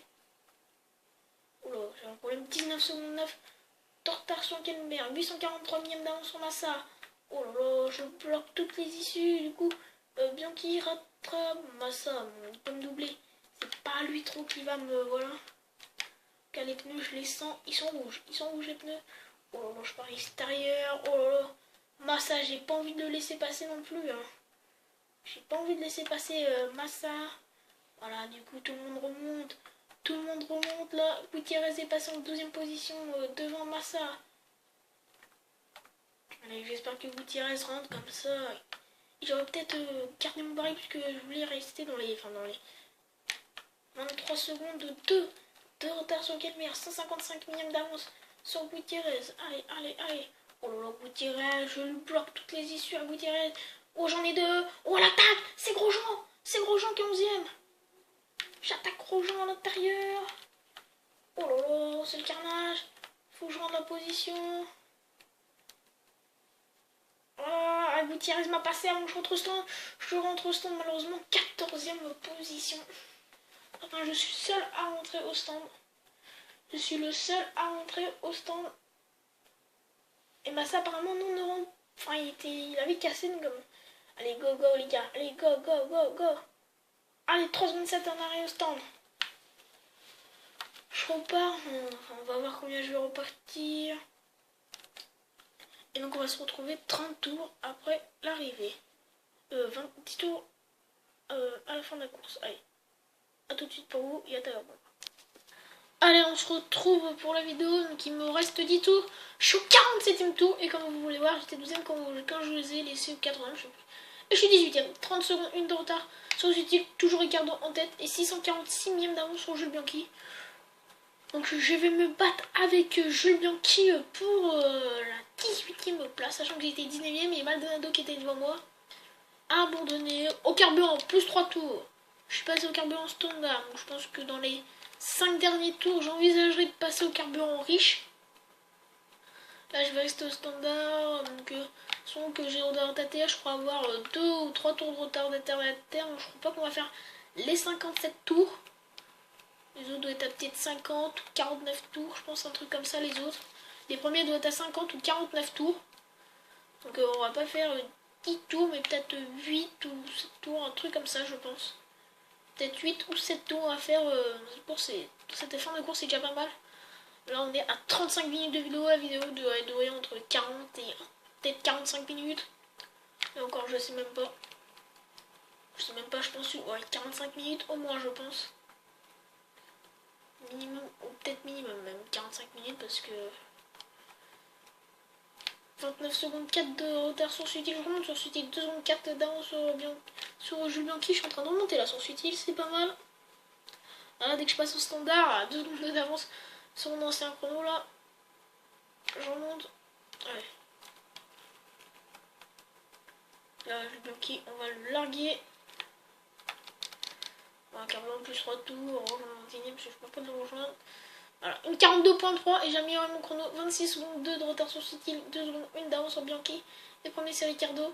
Oula, j'ai un problème, 19 secondes 9 de retard sur Hülkenberg, 843 millième d'avance sur Massa. Oh là là, je bloque toutes les issues, du coup, Bianchi rattrape Massa, il peut me doubler. C'est pas lui trop qui va me... Voilà. Car les pneus, je les sens, ils sont rouges les pneus. Oh là là, je pars extérieur, oh là là. Massa, j'ai pas envie de le laisser passer non plus. Hein. J'ai pas envie de laisser passer Massa. Voilà, du coup, tout le monde remonte. Là. Gutiérrez est passé en 12e position devant Massa. Allez, j'espère que Gutiérrez rentre comme ça. J'aurais peut-être gardé mon baril puisque je voulais rester dans les 23 secondes de retard sur Hülkenberg. 155 millième d'avance sur Gutiérrez. Allez. Oh là là, Gutiérrez, je lui bloque toutes les issues à Gutiérrez. Oh, j'en ai deux. Oh, l'attaque, c'est Grosjean qui est 11e. J'attaque Grosjean à l'intérieur. Oh là là, c'est le carnage. Faut que je rende la position. Ah, Gutiérrez m'a passé avant que je rentre au stand. Je rentre au stand malheureusement 14e position. Enfin, je suis seul à rentrer au stand. Je suis le seul à rentrer au stand. Et Massa apparemment non, ne rentre. Enfin, il avait cassé une gomme. Allez, go les gars. Allez, go. Allez, 3 secondes 7 en arrière au stand. Je repars. Enfin, on va voir combien je vais repartir. Et donc on va se retrouver 30 tours après l'arrivée. 10 tours à la fin de la course. Allez, à tout de suite pour vous et à tout à l'heure. Allez, on se retrouve pour la vidéo. Donc il me reste 10 tours. Je suis au 47e tour. Et comme vous voulez voir, j'étais 12e quand je les ai laissés au 80. Et je suis 18ème. 30 secondes, une de retard. Sur utile, toujours Ricardo en tête. Et 646 millième d'avance sur Jules Bianchi. Donc je vais me battre avec Jules Bianchi pour la 18ème place. Sachant que j'étais 19ème et Maldonado qui était devant moi. Abandonné. Au carburant, plus 3 tours. Je suis passé au carburant standard. Donc je pense que dans les 5 derniers tours, j'envisagerais de passer au carburant riche. Là, je vais rester au standard. Donc, selon que j'ai retardataire, je crois avoir 2 ou 3 tours de retardataire. Donc, je crois pas qu'on va faire les 57 tours. Les autres doivent être à peut-être 50 ou 49 tours. Je pense un truc comme ça, les autres. Les premiers doivent être à 50 ou 49 tours. Donc, on va pas faire 10 tours, mais peut-être 8 ou 7 tours. Un truc comme ça, je pense. Peut-être 8 ou 7 tours à faire pour cette fin de course, c'est déjà pas mal. Là on est à 35 minutes de vidéo, la vidéo doit durer entre 40 et peut-être 45 minutes. Et encore je sais même pas. Je sais même pas, je pense ouais, 45 minutes au moins je pense. Minimum, ou peut-être minimum même 45 minutes parce que 29 secondes 4 de retard sur Sutil, je remonte sur Sutil, 2 secondes 4 d'avance sur Jules Bianchi, je suis en train de remonter là sur Sutil, c'est pas mal. Là, dès que je passe au standard, à 2 secondes d'avance sur mon ancien chrono là, je remonte. Allez. Là, Jules Bianchi, on va le larguer. Un carburant plus 3 tours, rejoindre mon 10ème, parce que je peux pas le rejoindre. Voilà, une 42.3 et j'ai amélioré mon chrono. 26 secondes 2 de retard sur Sutil, 2 secondes 1 d'avance sur Bianchi. Et premier c'est Ricardo.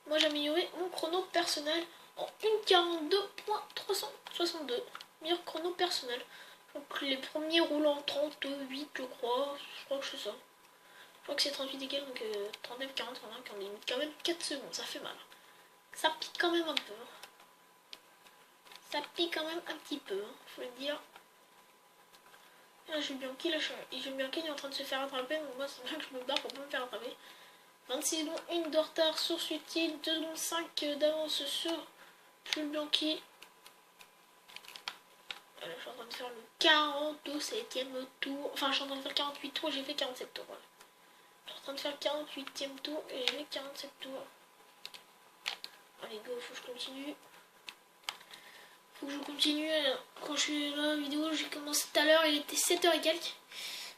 Moi j'ai amélioré mon chrono personnel en 1,42.362. Meilleur chrono personnel. Donc les premiers roulent en 38 je crois. Je crois que c'est ça. Je crois que c'est 38 et quelques, donc 39, 40, 39, on limite quand même 4 secondes, ça fait mal. Ça pique quand même un peu. Ça pique quand même un petit peu, faut le dire. Là, Jules Bianchi, là, Jules Bianchi il est en train de se faire attraper, donc moi c'est bien que je me barre pour pas me faire attraper. 26 secondes, 1 de retard sur Sutil, 2 secondes 5 d'avance sur Jules Bianchi. Là, je suis en train de faire le 47ème tour, enfin je suis en train de faire 48 tours, j'ai fait 47 tours. Voilà. Je suis en train de faire 48ème tour et j'ai fait 47 tours. Allez go, faut que je continue. Faut que je continue. Quand je suis dans la vidéo, j'ai commencé tout à l'heure, il était 7h et quelques.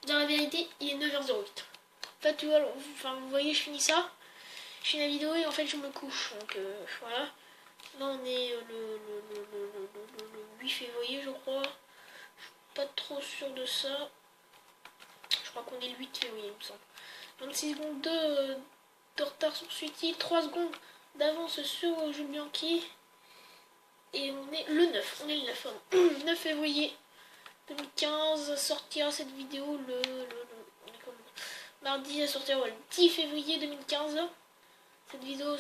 Dans la vérité, il est 9h08. En fait, tu vois, enfin, vous voyez, je finis ça. Je finis la vidéo et en fait, je me couche. Donc voilà. Là, on est le 8 février, je crois. Je suis pas trop sûr de ça. Je crois qu'on est le 8 février, il me semble. 26 secondes de retard sur Sutil, 3 secondes d'avance sur Jules Bianchi. Et on est le 9, on est le 9, 9 février 2015, sortira cette vidéo mardi, elle sortira le 10 février 2015. Cette vidéo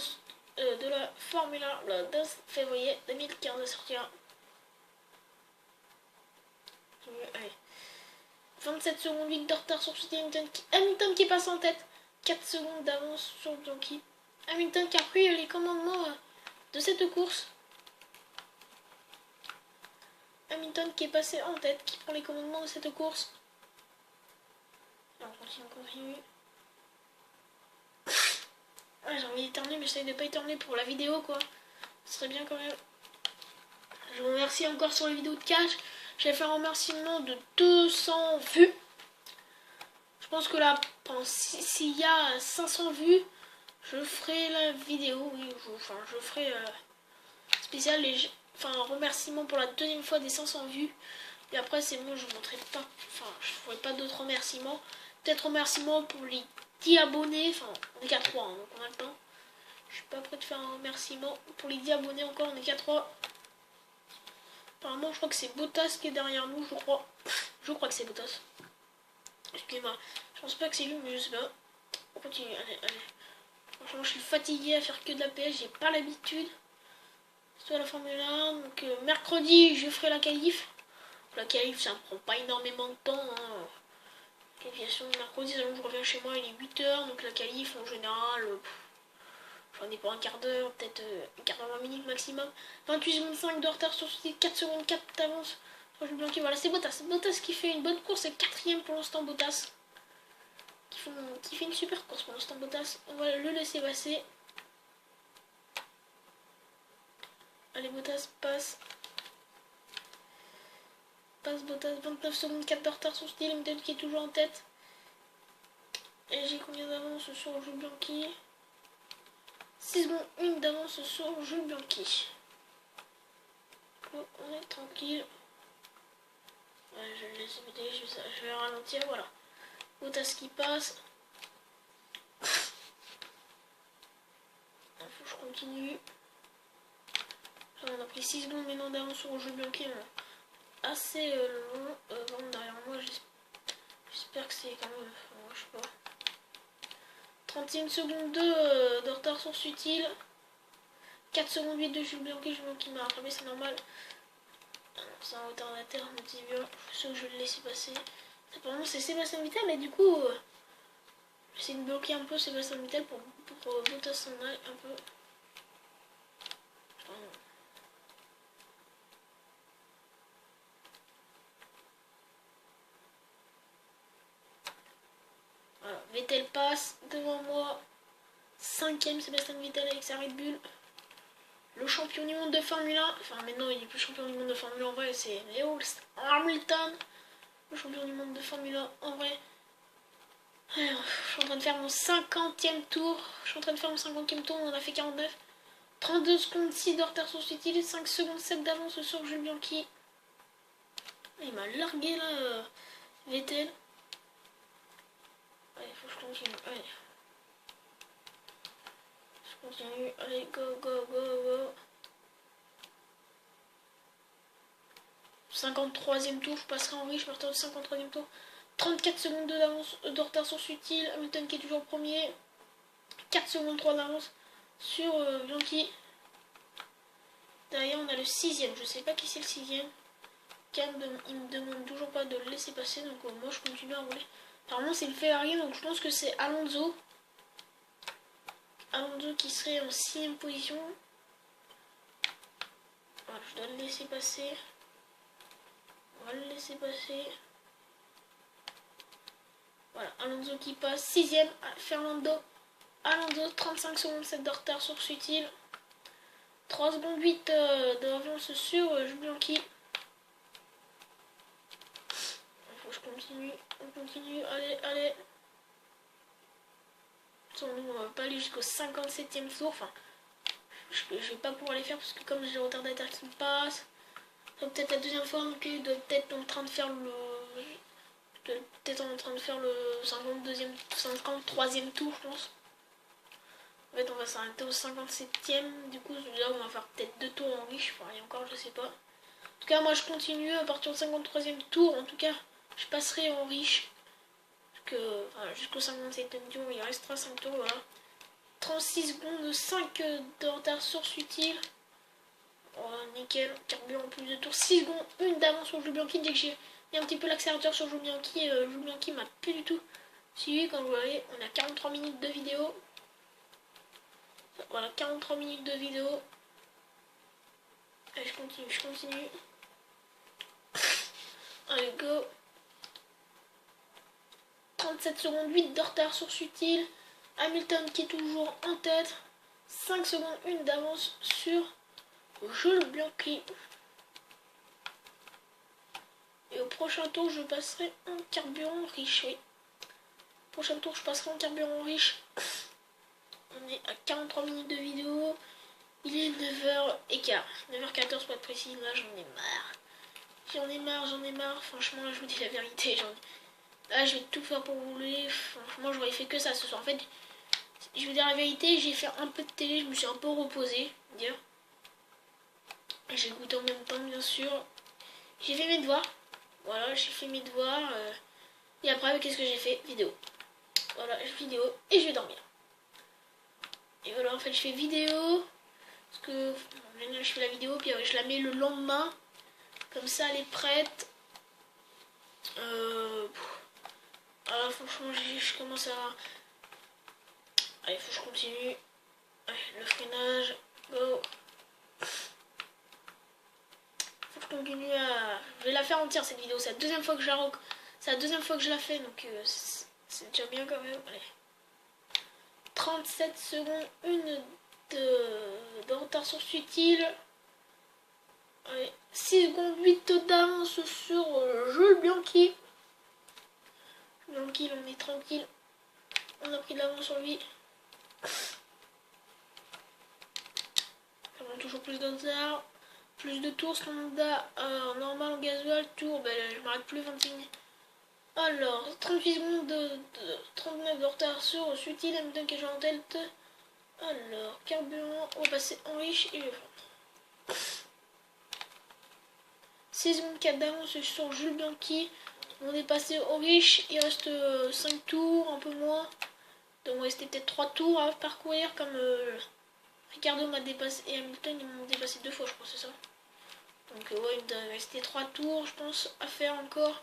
de la Formule 1, le 12 février 2015, elle sortira. Allez. 27 secondes 8 de retard sur Hamilton qui passe en tête, 4 secondes d'avance sur Bianchi. Hamilton qui a pris les commandements de cette course. Hamilton qui est passé en tête, qui prend les commandements de cette course. Alors, on continue. Ouais, j'ai envie d'éternuer, mais j'essaie de pas éternuer pour la vidéo, quoi. Ce serait bien quand même. Je vous remercie encore sur les vidéos de cash. J'ai fait un remerciement de 200 vues. Je pense que là, s'il y a 500 vues, je ferai la vidéo. Oui, je ferai spécial un remerciement pour la deuxième fois des 500 vues. Et après, c'est bon, je ne montrerai pas. Enfin, je ne ferai pas d'autres remerciements. Peut-être remerciements pour les 10 abonnés. Enfin, on est qu'à 3, hein, donc on a le temps. Je suis pas prêt de faire un remerciement pour les 10 abonnés encore, on est qu'à 3. Apparemment, je crois que c'est Bottas qui est derrière nous, je crois. Je crois que c'est Bottas. Excusez-moi, je pense pas que c'est lui, mais je sais pas. On continue, allez. Franchement, je suis fatigué à faire que de la PS, j'ai pas l'habitude. C'est à la Formule 1, donc mercredi, je ferai la qualif. La qualif, ça me prend pas énormément de temps. Hein. Qualification de mercredi, je reviens chez moi, il est 8h, donc la qualif, en général, j'en ai pour un quart d'heure, peut-être un quart d'heure, 20 minutes maximum. 28 secondes 5 de retard sur ce 4 secondes 4 d'avance. Je vais bloquer, voilà, c'est Bottas. Bottas qui fait une bonne course, c'est 4ème pour l'instant, Bottas. Qui fait une super course pour l'instant, Bottas. On va le laisser passer. Allez, Bottas passe. Passe Bottas, 29 secondes, 4 de retard sur Steele, Hamilton qui est toujours en tête. Et j'ai combien d'avance sur Jules Bianchi? 6 secondes, 1 d'avance sur Jules Bianchi. On est tranquille. Ouais, je vais laisser vider, je vais ralentir, voilà. Bottas qui passe. Il faut que je continue. Là, on a pris 6 secondes maintenant d'avance sur Jules Bianchi. Assez long derrière moi, j'espère que c'est quand même, je sais pas, 31 secondes de retard sur Sutil, 4 secondes 8 de Jules Bianchi m'a rattrapé, c'est normal. C'est un retardateur, me dit bien, je suis sûr que je vais le laisser passer. Apparemment c'est Sébastien Vettel, mais du coup j'essaie de bloquer un peu Sébastien Vettel pour Bottas s'en aille un peu. Voilà, Vettel passe devant moi. 5ème Sébastien Vettel avec sa Red Bull. Le champion du monde de Formule 1. Enfin maintenant il est plus champion du monde de Formule 1 en vrai, c'est Lewis Hamilton. Le champion du monde de Formule 1 en vrai. Alors, je suis en train de faire mon 50e tour. On en a fait 49. 32 secondes 6 de retard sur Sutil. 5 secondes 7 d'avance sur Jules Bianchi. Il m'a largué là, Vettel. Allez, faut que je continue. Allez. Je continue. Allez, go, go, go, go. 53e tour, je passerai en riche à partir du 53e tour. 34 secondes de retard sur Sutil. Hamilton qui est toujours premier. 4 secondes 3 d'avance sur Bianchi. Derrière on a le 6ème. Je sais pas qui c'est le 6ème. Il me demande toujours pas de le laisser passer. Donc moi je continue à rouler. Apparemment c'est le Ferrari. Donc je pense que c'est Alonso. Alonso qui serait en 6ème position. Voilà, je dois le laisser passer. On va le laisser passer. Voilà, Alonso qui passe. 6ème, Fernando Alonso, 35 secondes 7 de retard sur Sutil. 3 secondes 8 d'avance sur Jules Bianchi. Il faut que je continue. On continue. Allez, allez. Nous, on va pas aller jusqu'au 57ème tour. Enfin, je vais pas pouvoir les faire parce que comme j'ai le retardateur qui me passe. C'est peut-être la deuxième fois, donc il doit peut-être en train de faire le. Peut-être en train de faire le 53e tour, je pense. En fait, on va s'arrêter au 57ème. Du coup, là, on va faire peut-être 2 tours en riche. Enfin, et encore, je sais pas. En tout cas, moi, je continue à partir du 53e tour. En tout cas, je passerai en riche. Jusqu'au 57e tour, il restera 5 tours, voilà. 36 secondes 5 de retard sur Sutil. Oh, nickel, carburant plus de tours. 6 secondes, 1 d'avance sur Jules Bianchi. Dès que j'ai mis un petit peu l'accélérateur sur Jules Bianchi m'a plus du tout suivi. Comme vous voyez, on a 43 minutes de vidéo. Voilà, 43 minutes de vidéo. Allez, je continue. Allez, go. 37 secondes 8 de retard sur Sutil. Hamilton qui est toujours en tête. 5 secondes 1 d'avance sur Jules Bianchi. Et au prochain tour, je passerai en carburant riche. Oui. Prochain tour, je passerai en carburant riche. On est à 43 minutes de vidéo. Il est 9h15. 9h14 pour être précis. Là, j'en ai marre. J'en ai marre. Franchement, là, je vous dis la vérité. Là, je vais tout faire pour rouler. Franchement, j'aurais fait que ça ce soir. En fait, je vous dire la vérité, j'ai fait un peu de télé. Je me suis un peu reposé. J'ai goûté en même temps, bien sûr. J'ai fait mes devoirs. Voilà, j'ai fait mes devoirs. Et après, qu'est-ce que j'ai fait? Vidéo. Voilà, vidéo. Et je vais dormir. Et voilà, en fait, je fais vidéo. Parce que je fais la vidéo, puis je la mets le lendemain. Comme ça, elle est prête. Voilà, franchement, je commence à... Allez, faut que je continue. Allez, le freinage. Go. Faut que je continue à... Je vais la faire entière, cette vidéo. C'est la deuxième fois que je la C'est la deuxième fois que je la fais, donc c'est déjà bien quand même. Allez. 37 secondes, 1 de retard sur Sutil. Allez, 6 secondes 8 d'avance sur Jules Bianchi. Bianchi, on est tranquille. On a pris de l'avance sur lui. On a toujours plus d'hazard. Plus de tours, standard, normal en gasoil, tour, ben je m'arrête plus 25 minutes. Alors, 38 secondes de 39 de retard sur Sutil, Hamilton qui est en tête. Alors, carburant, on va passer en riche et le prendre. 6 secondes 4 d'avance sur Jules Bianchi. On est passé au riche, il reste 5 tours, un peu moins. Donc il restait peut-être 3 tours à parcourir comme Ricardo m'a dépassé et Hamilton ils m'ont dépassé 2 fois je crois, c'est ça. Donc ouais, il doit rester 3 tours je pense à faire encore.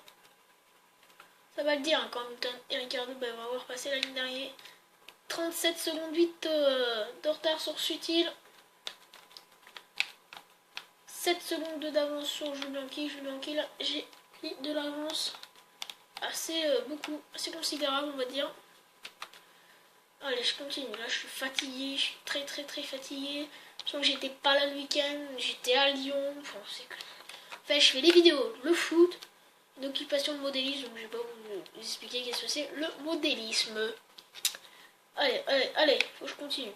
Ça va le dire hein, quand Hamilton et Ricardo va avoir passé la ligne d'arrivée. 37 secondes 8 de retard sur Sutil. 7 secondes d'avance sur Jules Bianchi. Jules Bianchi là j'ai pris de l'avance assez assez considérable on va dire. Allez je continue, là je suis fatigué, je suis très fatigué. Sauf que j'étais pas là le week-end, j'étais à Lyon, enfin c'est que... Enfin je fais les vidéos, le foot, d'occupation de modélisme, donc je vais pas vous expliquer qu'est-ce que c'est le modélisme. Allez, faut que je continue.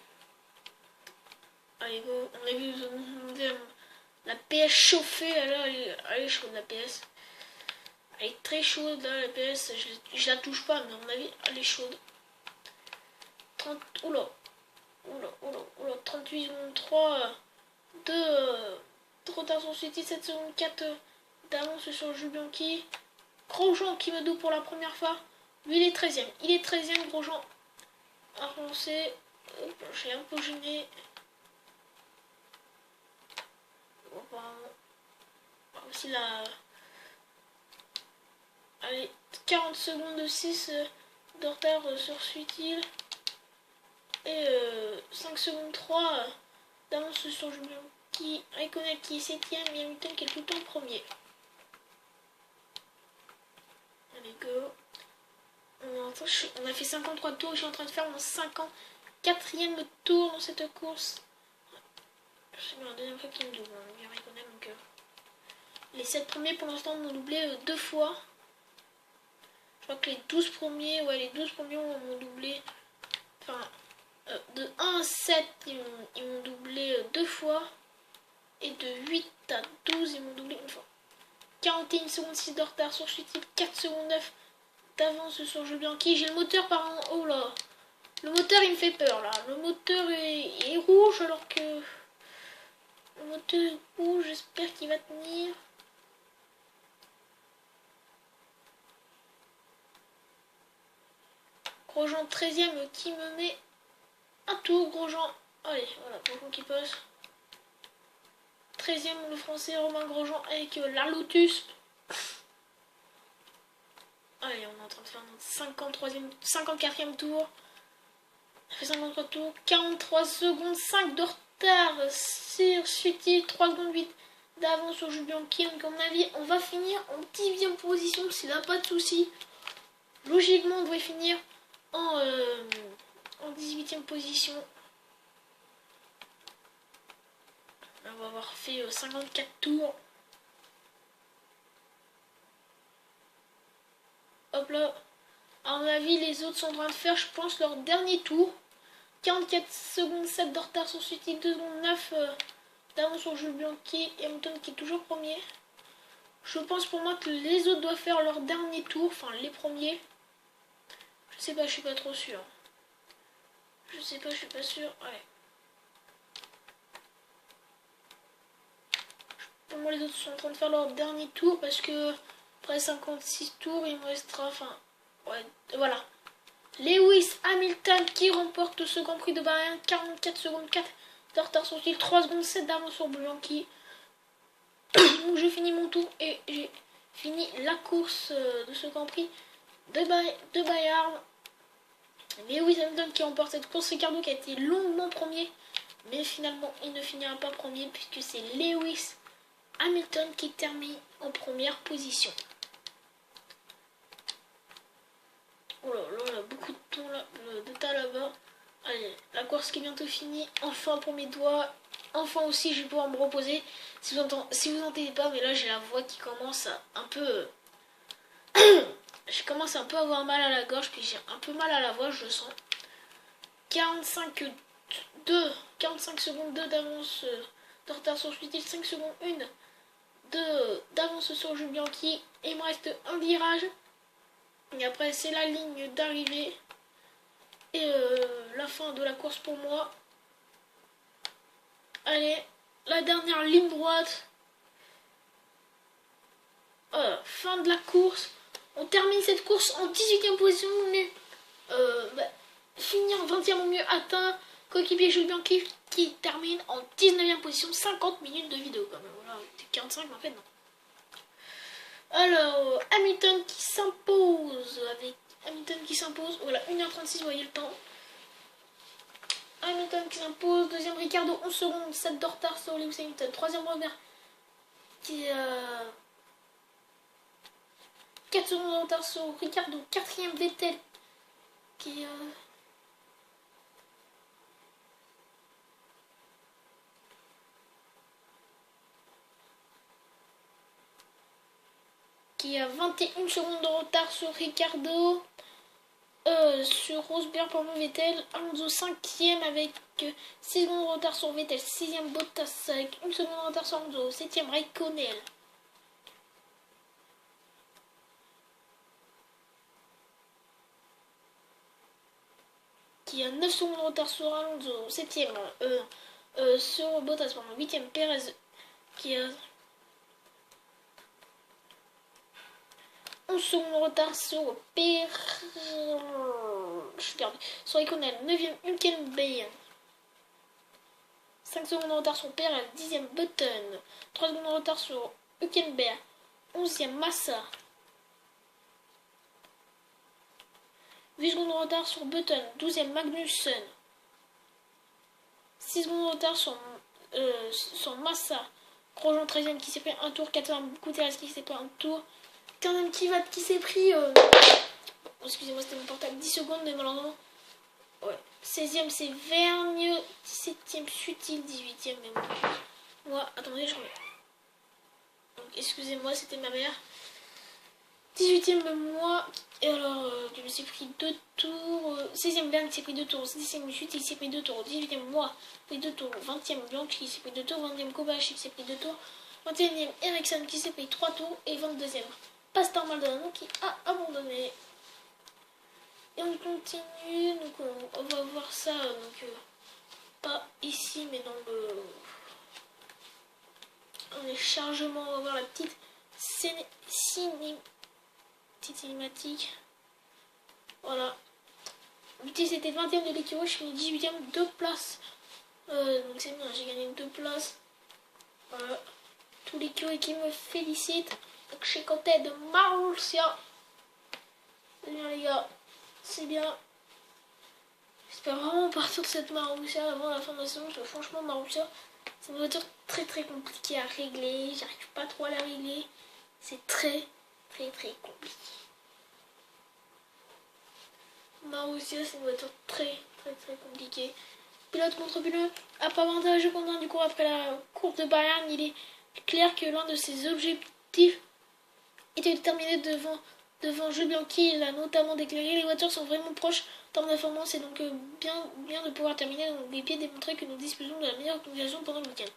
Allez go, on a vu la PS chauffée, alors elle est chaude la PS. Elle est très chaude là la PS, je la touche pas mais à mon avis elle est chaude. 30, oula, 38 secondes 3 de retard sur City, 7 secondes 4 d'avance sur Jules Bianchi. Grosjean qui me double pour la première fois. Lui il est 13ème. Il est 13ème, Grosjean a foncé. J'ai un peu gêné. Aussi la... Allez, 40 secondes de 6 de retard sur Sutil. Et 5 secondes 3 d'avance sur Jules Bianchi. Raikkonen qui est 7ème et Hamilton qui est tout le temps premier. Allez go. On a fait 53 tours, je suis en train de faire mon 54e tour dans cette course. C'est la deuxième fois qu'il me double, hein, Raikkonen, donc, les 7 premiers pour l'instant m'ont doublé 2 fois. Je crois que les 12 premiers, ouais les 12 premiers m'ont doublé. Enfin, de 1 à 7 ils m'ont doublé 2 fois. Et de 8 à 12 ils m'ont doublé une fois. 41 secondes 6 de retard sur Sutil, 4 secondes 9 d'avance sur Jules Bianchi. J'ai le moteur par en haut là. Le moteur il me fait peur là. Le moteur est rouge alors que... Le moteur est rouge, j'espère qu'il va tenir. Grosjean 13ème qui me met un tour. Grosjean. Allez, voilà, Grosjean qui passe. 13ème le français Romain Grosjean avec la Lotus. Allez, on est en train de faire notre 54e tour. On fait 53 tours, 43 secondes, 5 de retard sur Sutil, 3 secondes 8 d'avance sur Jules Bianchi. Donc à mon avis, on va finir en 10e position s'il n'a pas de soucis. Logiquement, on devrait finir en 18e position. On va avoir fait 54 tours. Hop là. À mon avis, les autres sont en train de faire, je pense, leur dernier tour. 44 secondes 7 de retard sur Sutil, 2 secondes 9 d'avance sur Jules Bianchi et Hamilton qui est toujours premier. Je pense pour moi que les autres doivent faire leur dernier tour, enfin les premiers. Je sais pas, je suis pas trop sûr. Je sais pas, je suis pas sûr. Ouais. Pour moi, les autres sont en train de faire leur dernier tour parce que après 56 tours, il me restera. Enfin, ouais, voilà. Lewis Hamilton qui remporte ce Grand Prix de Bahreïn, 44 secondes 4 de retard sur Sutil, 3 secondes 7 d'avance sur Bianchi. Donc j'ai fini mon tour et j'ai fini la course de ce Grand Prix de Bayern. Lewis Hamilton qui remporte cette course, Ricardo qui a été longuement premier, mais finalement il ne finira pas premier puisque c'est Lewis Hamilton qui termine en première position. Oh là là, là beaucoup de temps là, de tas là-bas. Allez, la course qui est bientôt finie. Enfin pour mes doigts, enfin aussi je vais pouvoir me reposer. Si vous entendez pas, mais là j'ai la voix qui commence à un peu... je commence un peu à avoir mal à la gorge, puis j'ai un peu mal à la voix, je le sens. 45 secondes 2 d'avance de retard sur Sutil, 5 secondes 1 d'avance sur Jules Bianchi. Et il me reste un virage. Et après c'est la ligne d'arrivée. Et la fin de la course pour moi. Allez, la dernière ligne droite. Fin de la course. On termine cette course en 18e position. Mais finir 20e au mieux atteint. Coéquipier Jules Bianchi qui termine en 19e position. 50 minutes de vidéo quand même. Voilà, 45 mais en fait non. Alors, Hamilton qui s'impose. Voilà, 1h36, vous voyez le temps. Hamilton qui s'impose. Deuxième Ricardo, 11 secondes, 7 de retard sur Lewis Hamilton. Troisième Rosberg qui est 4 secondes de retard sur Ricardo. Quatrième Vettel qui a 21 secondes de retard sur Ricardo. Sur Rosberg pour Vettel. Alonso 5e avec 6 secondes de retard sur Vettel. 6e Bottas avec 1 seconde de retard sur Alonso. 7e Raikkonen qui a 9 secondes de retard sur Alonso. 7e sur Bottas, pardon. 8e Perez qui a 11 secondes de retard sur sur Raikkonen. 9e Hülkenberg. 5 secondes de retard sur Perez. 10e Button. 3 secondes de retard sur Hülkenberg. 11e Massa. 8 secondes de retard sur Button. 12e Magnussen. 6 secondes de retard sur Massa. Grosjean 13e qui s'est pris un tour. 14e Gutiérrez qui s'est pris un tour. 15e Kivat qui s'est pris... excusez-moi, c'était mon portable. 10 secondes, mais malheureusement... Ouais. 16e c'est Vergne. 17e Sutil. 18e, mais bon. Moi, attendez, je remets. Donc, excusez-moi, c'était ma mère. 18e moi. Et alors, je me suis pris 2 tours. 16e Vergne s'est pris 2 tours. 17e Sutil s'est pris 2 tours. 18e moi, pris 2 tours. 20e Bianchi s'est pris 2 tours. 20e Kobayashi qui s'est pris 2 tours. 21e Ericsson qui s'est pris 3 tours. Et 22e Pastor Maldonado qui a abandonné. Et on continue, donc on va voir ça, pas ici mais dans les chargements, on va voir la petite cinématique. Voilà. L'outil c'était 20e de l'équipe, je suis 18e, 2 places. Donc c'est bien, j'ai gagné 2 places. Voilà. Tous les qui me félicitent. Donc je suis côté de Marussia. C'est bien les gars. C'est bien. J'espère vraiment partir de cette Marussia avant la fin de la saison. Parce que franchement Marussia, c'est une voiture très très compliquée à régler. J'arrive pas trop à la régler. C'est très très très compliqué. Marussia c'est une voiture très très très compliquée. Pilote contre pilote. À pas avantage contre du coup après la course de Bayern, il est clair que l'un de ses objectifs était de terminer devant Jules Bianchi. Il a notamment déclaré les voitures sont vraiment proches en termes d'informance et donc bien de pouvoir terminer dans les pieds, démontrer que nous disposons de la meilleure organisation pendant le week-end.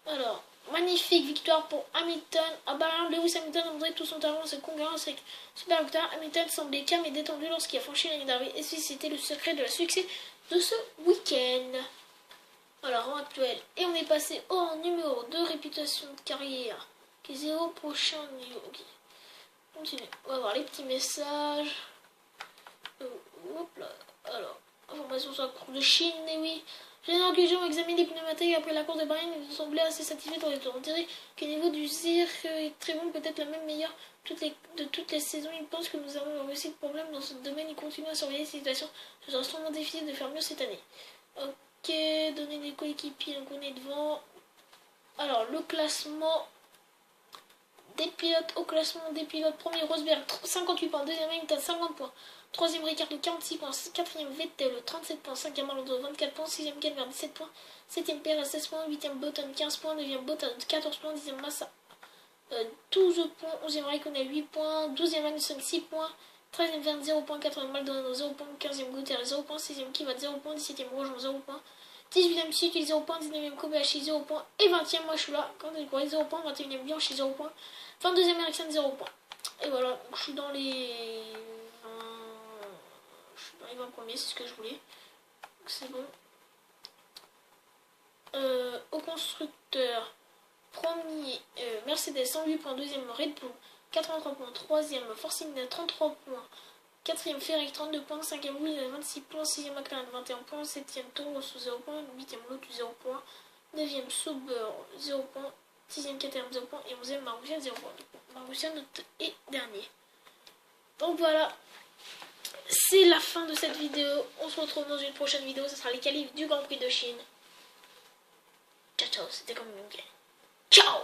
Alors, magnifique victoire pour Hamilton. À Bahreïn, Lewis Hamilton a montré tout son talent, ses concurrences avec super victoire. Hamilton semblait calme et détendu lorsqu'il a franchi la ligne d'arrivée. Et c'était le secret de la succès de ce week-end. Alors, rang actuel. Et on est passé au numéro 2, réputation de carrière, qui est 0 prochain niveau. Okay. Continue. On va voir les petits messages. Hop là. Alors, information sur la course de Chine, et oui. J'ai l'occasion d'examiner les pneumatiques après la course de Bahreïn et de sembler assez satisfait dans les tours. On dirait que le niveau du ZIR est très bon, peut-être la même meilleure de toutes les saisons. Il pense que nous avons réussi de problème dans ce domaine. Il continue à surveiller la situation. Ce sera sûrement difficile de faire mieux cette année. Ok, donner des coéquipiers, donc on est devant. Alors, le classement des pilotes, au classement des pilotes, premier Rosberg 58 points, deuxième Hamilton 50 points, Troisième Ricardo 46 points, quatrième Vettel 37 points, cinquième Alonso 24 points, sixième Calvert 17 points, septième Perez 16 points, huitième Button 15 points, neuvième Bottas 14 points, dixième Massa 12 points, onzième Raikkonen 8 points, douzième Magnussen 6 points, 13e Verne 0 points, 4e Maldonado 0 points, 15e Guterres 0 points, 6e Kivat 0 points, 17e Grosjean 0 points, 18e Suzuki 0 points, 19e Kobayashi 0 points et 20e moi je suis là, quand il 0 points, 21e Bianchi 0 points, 22e Ericsson 0 points. Et voilà, donc je suis dans les 20... Je suis dans les 20 premiers, c'est ce que je voulais. C'est bon. Au constructeur, premier Mercedes 108 points, deuxième Red Bull 83 points, troisième Force India 33 points, quatrième Ferrari 32 points, cinquième Williams 26 points, sixième McLaren 21 points, septième Toro Rosso 0 points, huitième Lotus 0 points, neuvième Sauber 0 points, sixième KTM 0 points et onzième Marussia 0 points. Marussia est dernier. Donc voilà, c'est la fin de cette vidéo. On se retrouve dans une prochaine vidéo, ce sera les qualifs du Grand Prix de Chine. Ciao ciao, c'était comme une game. Ciao.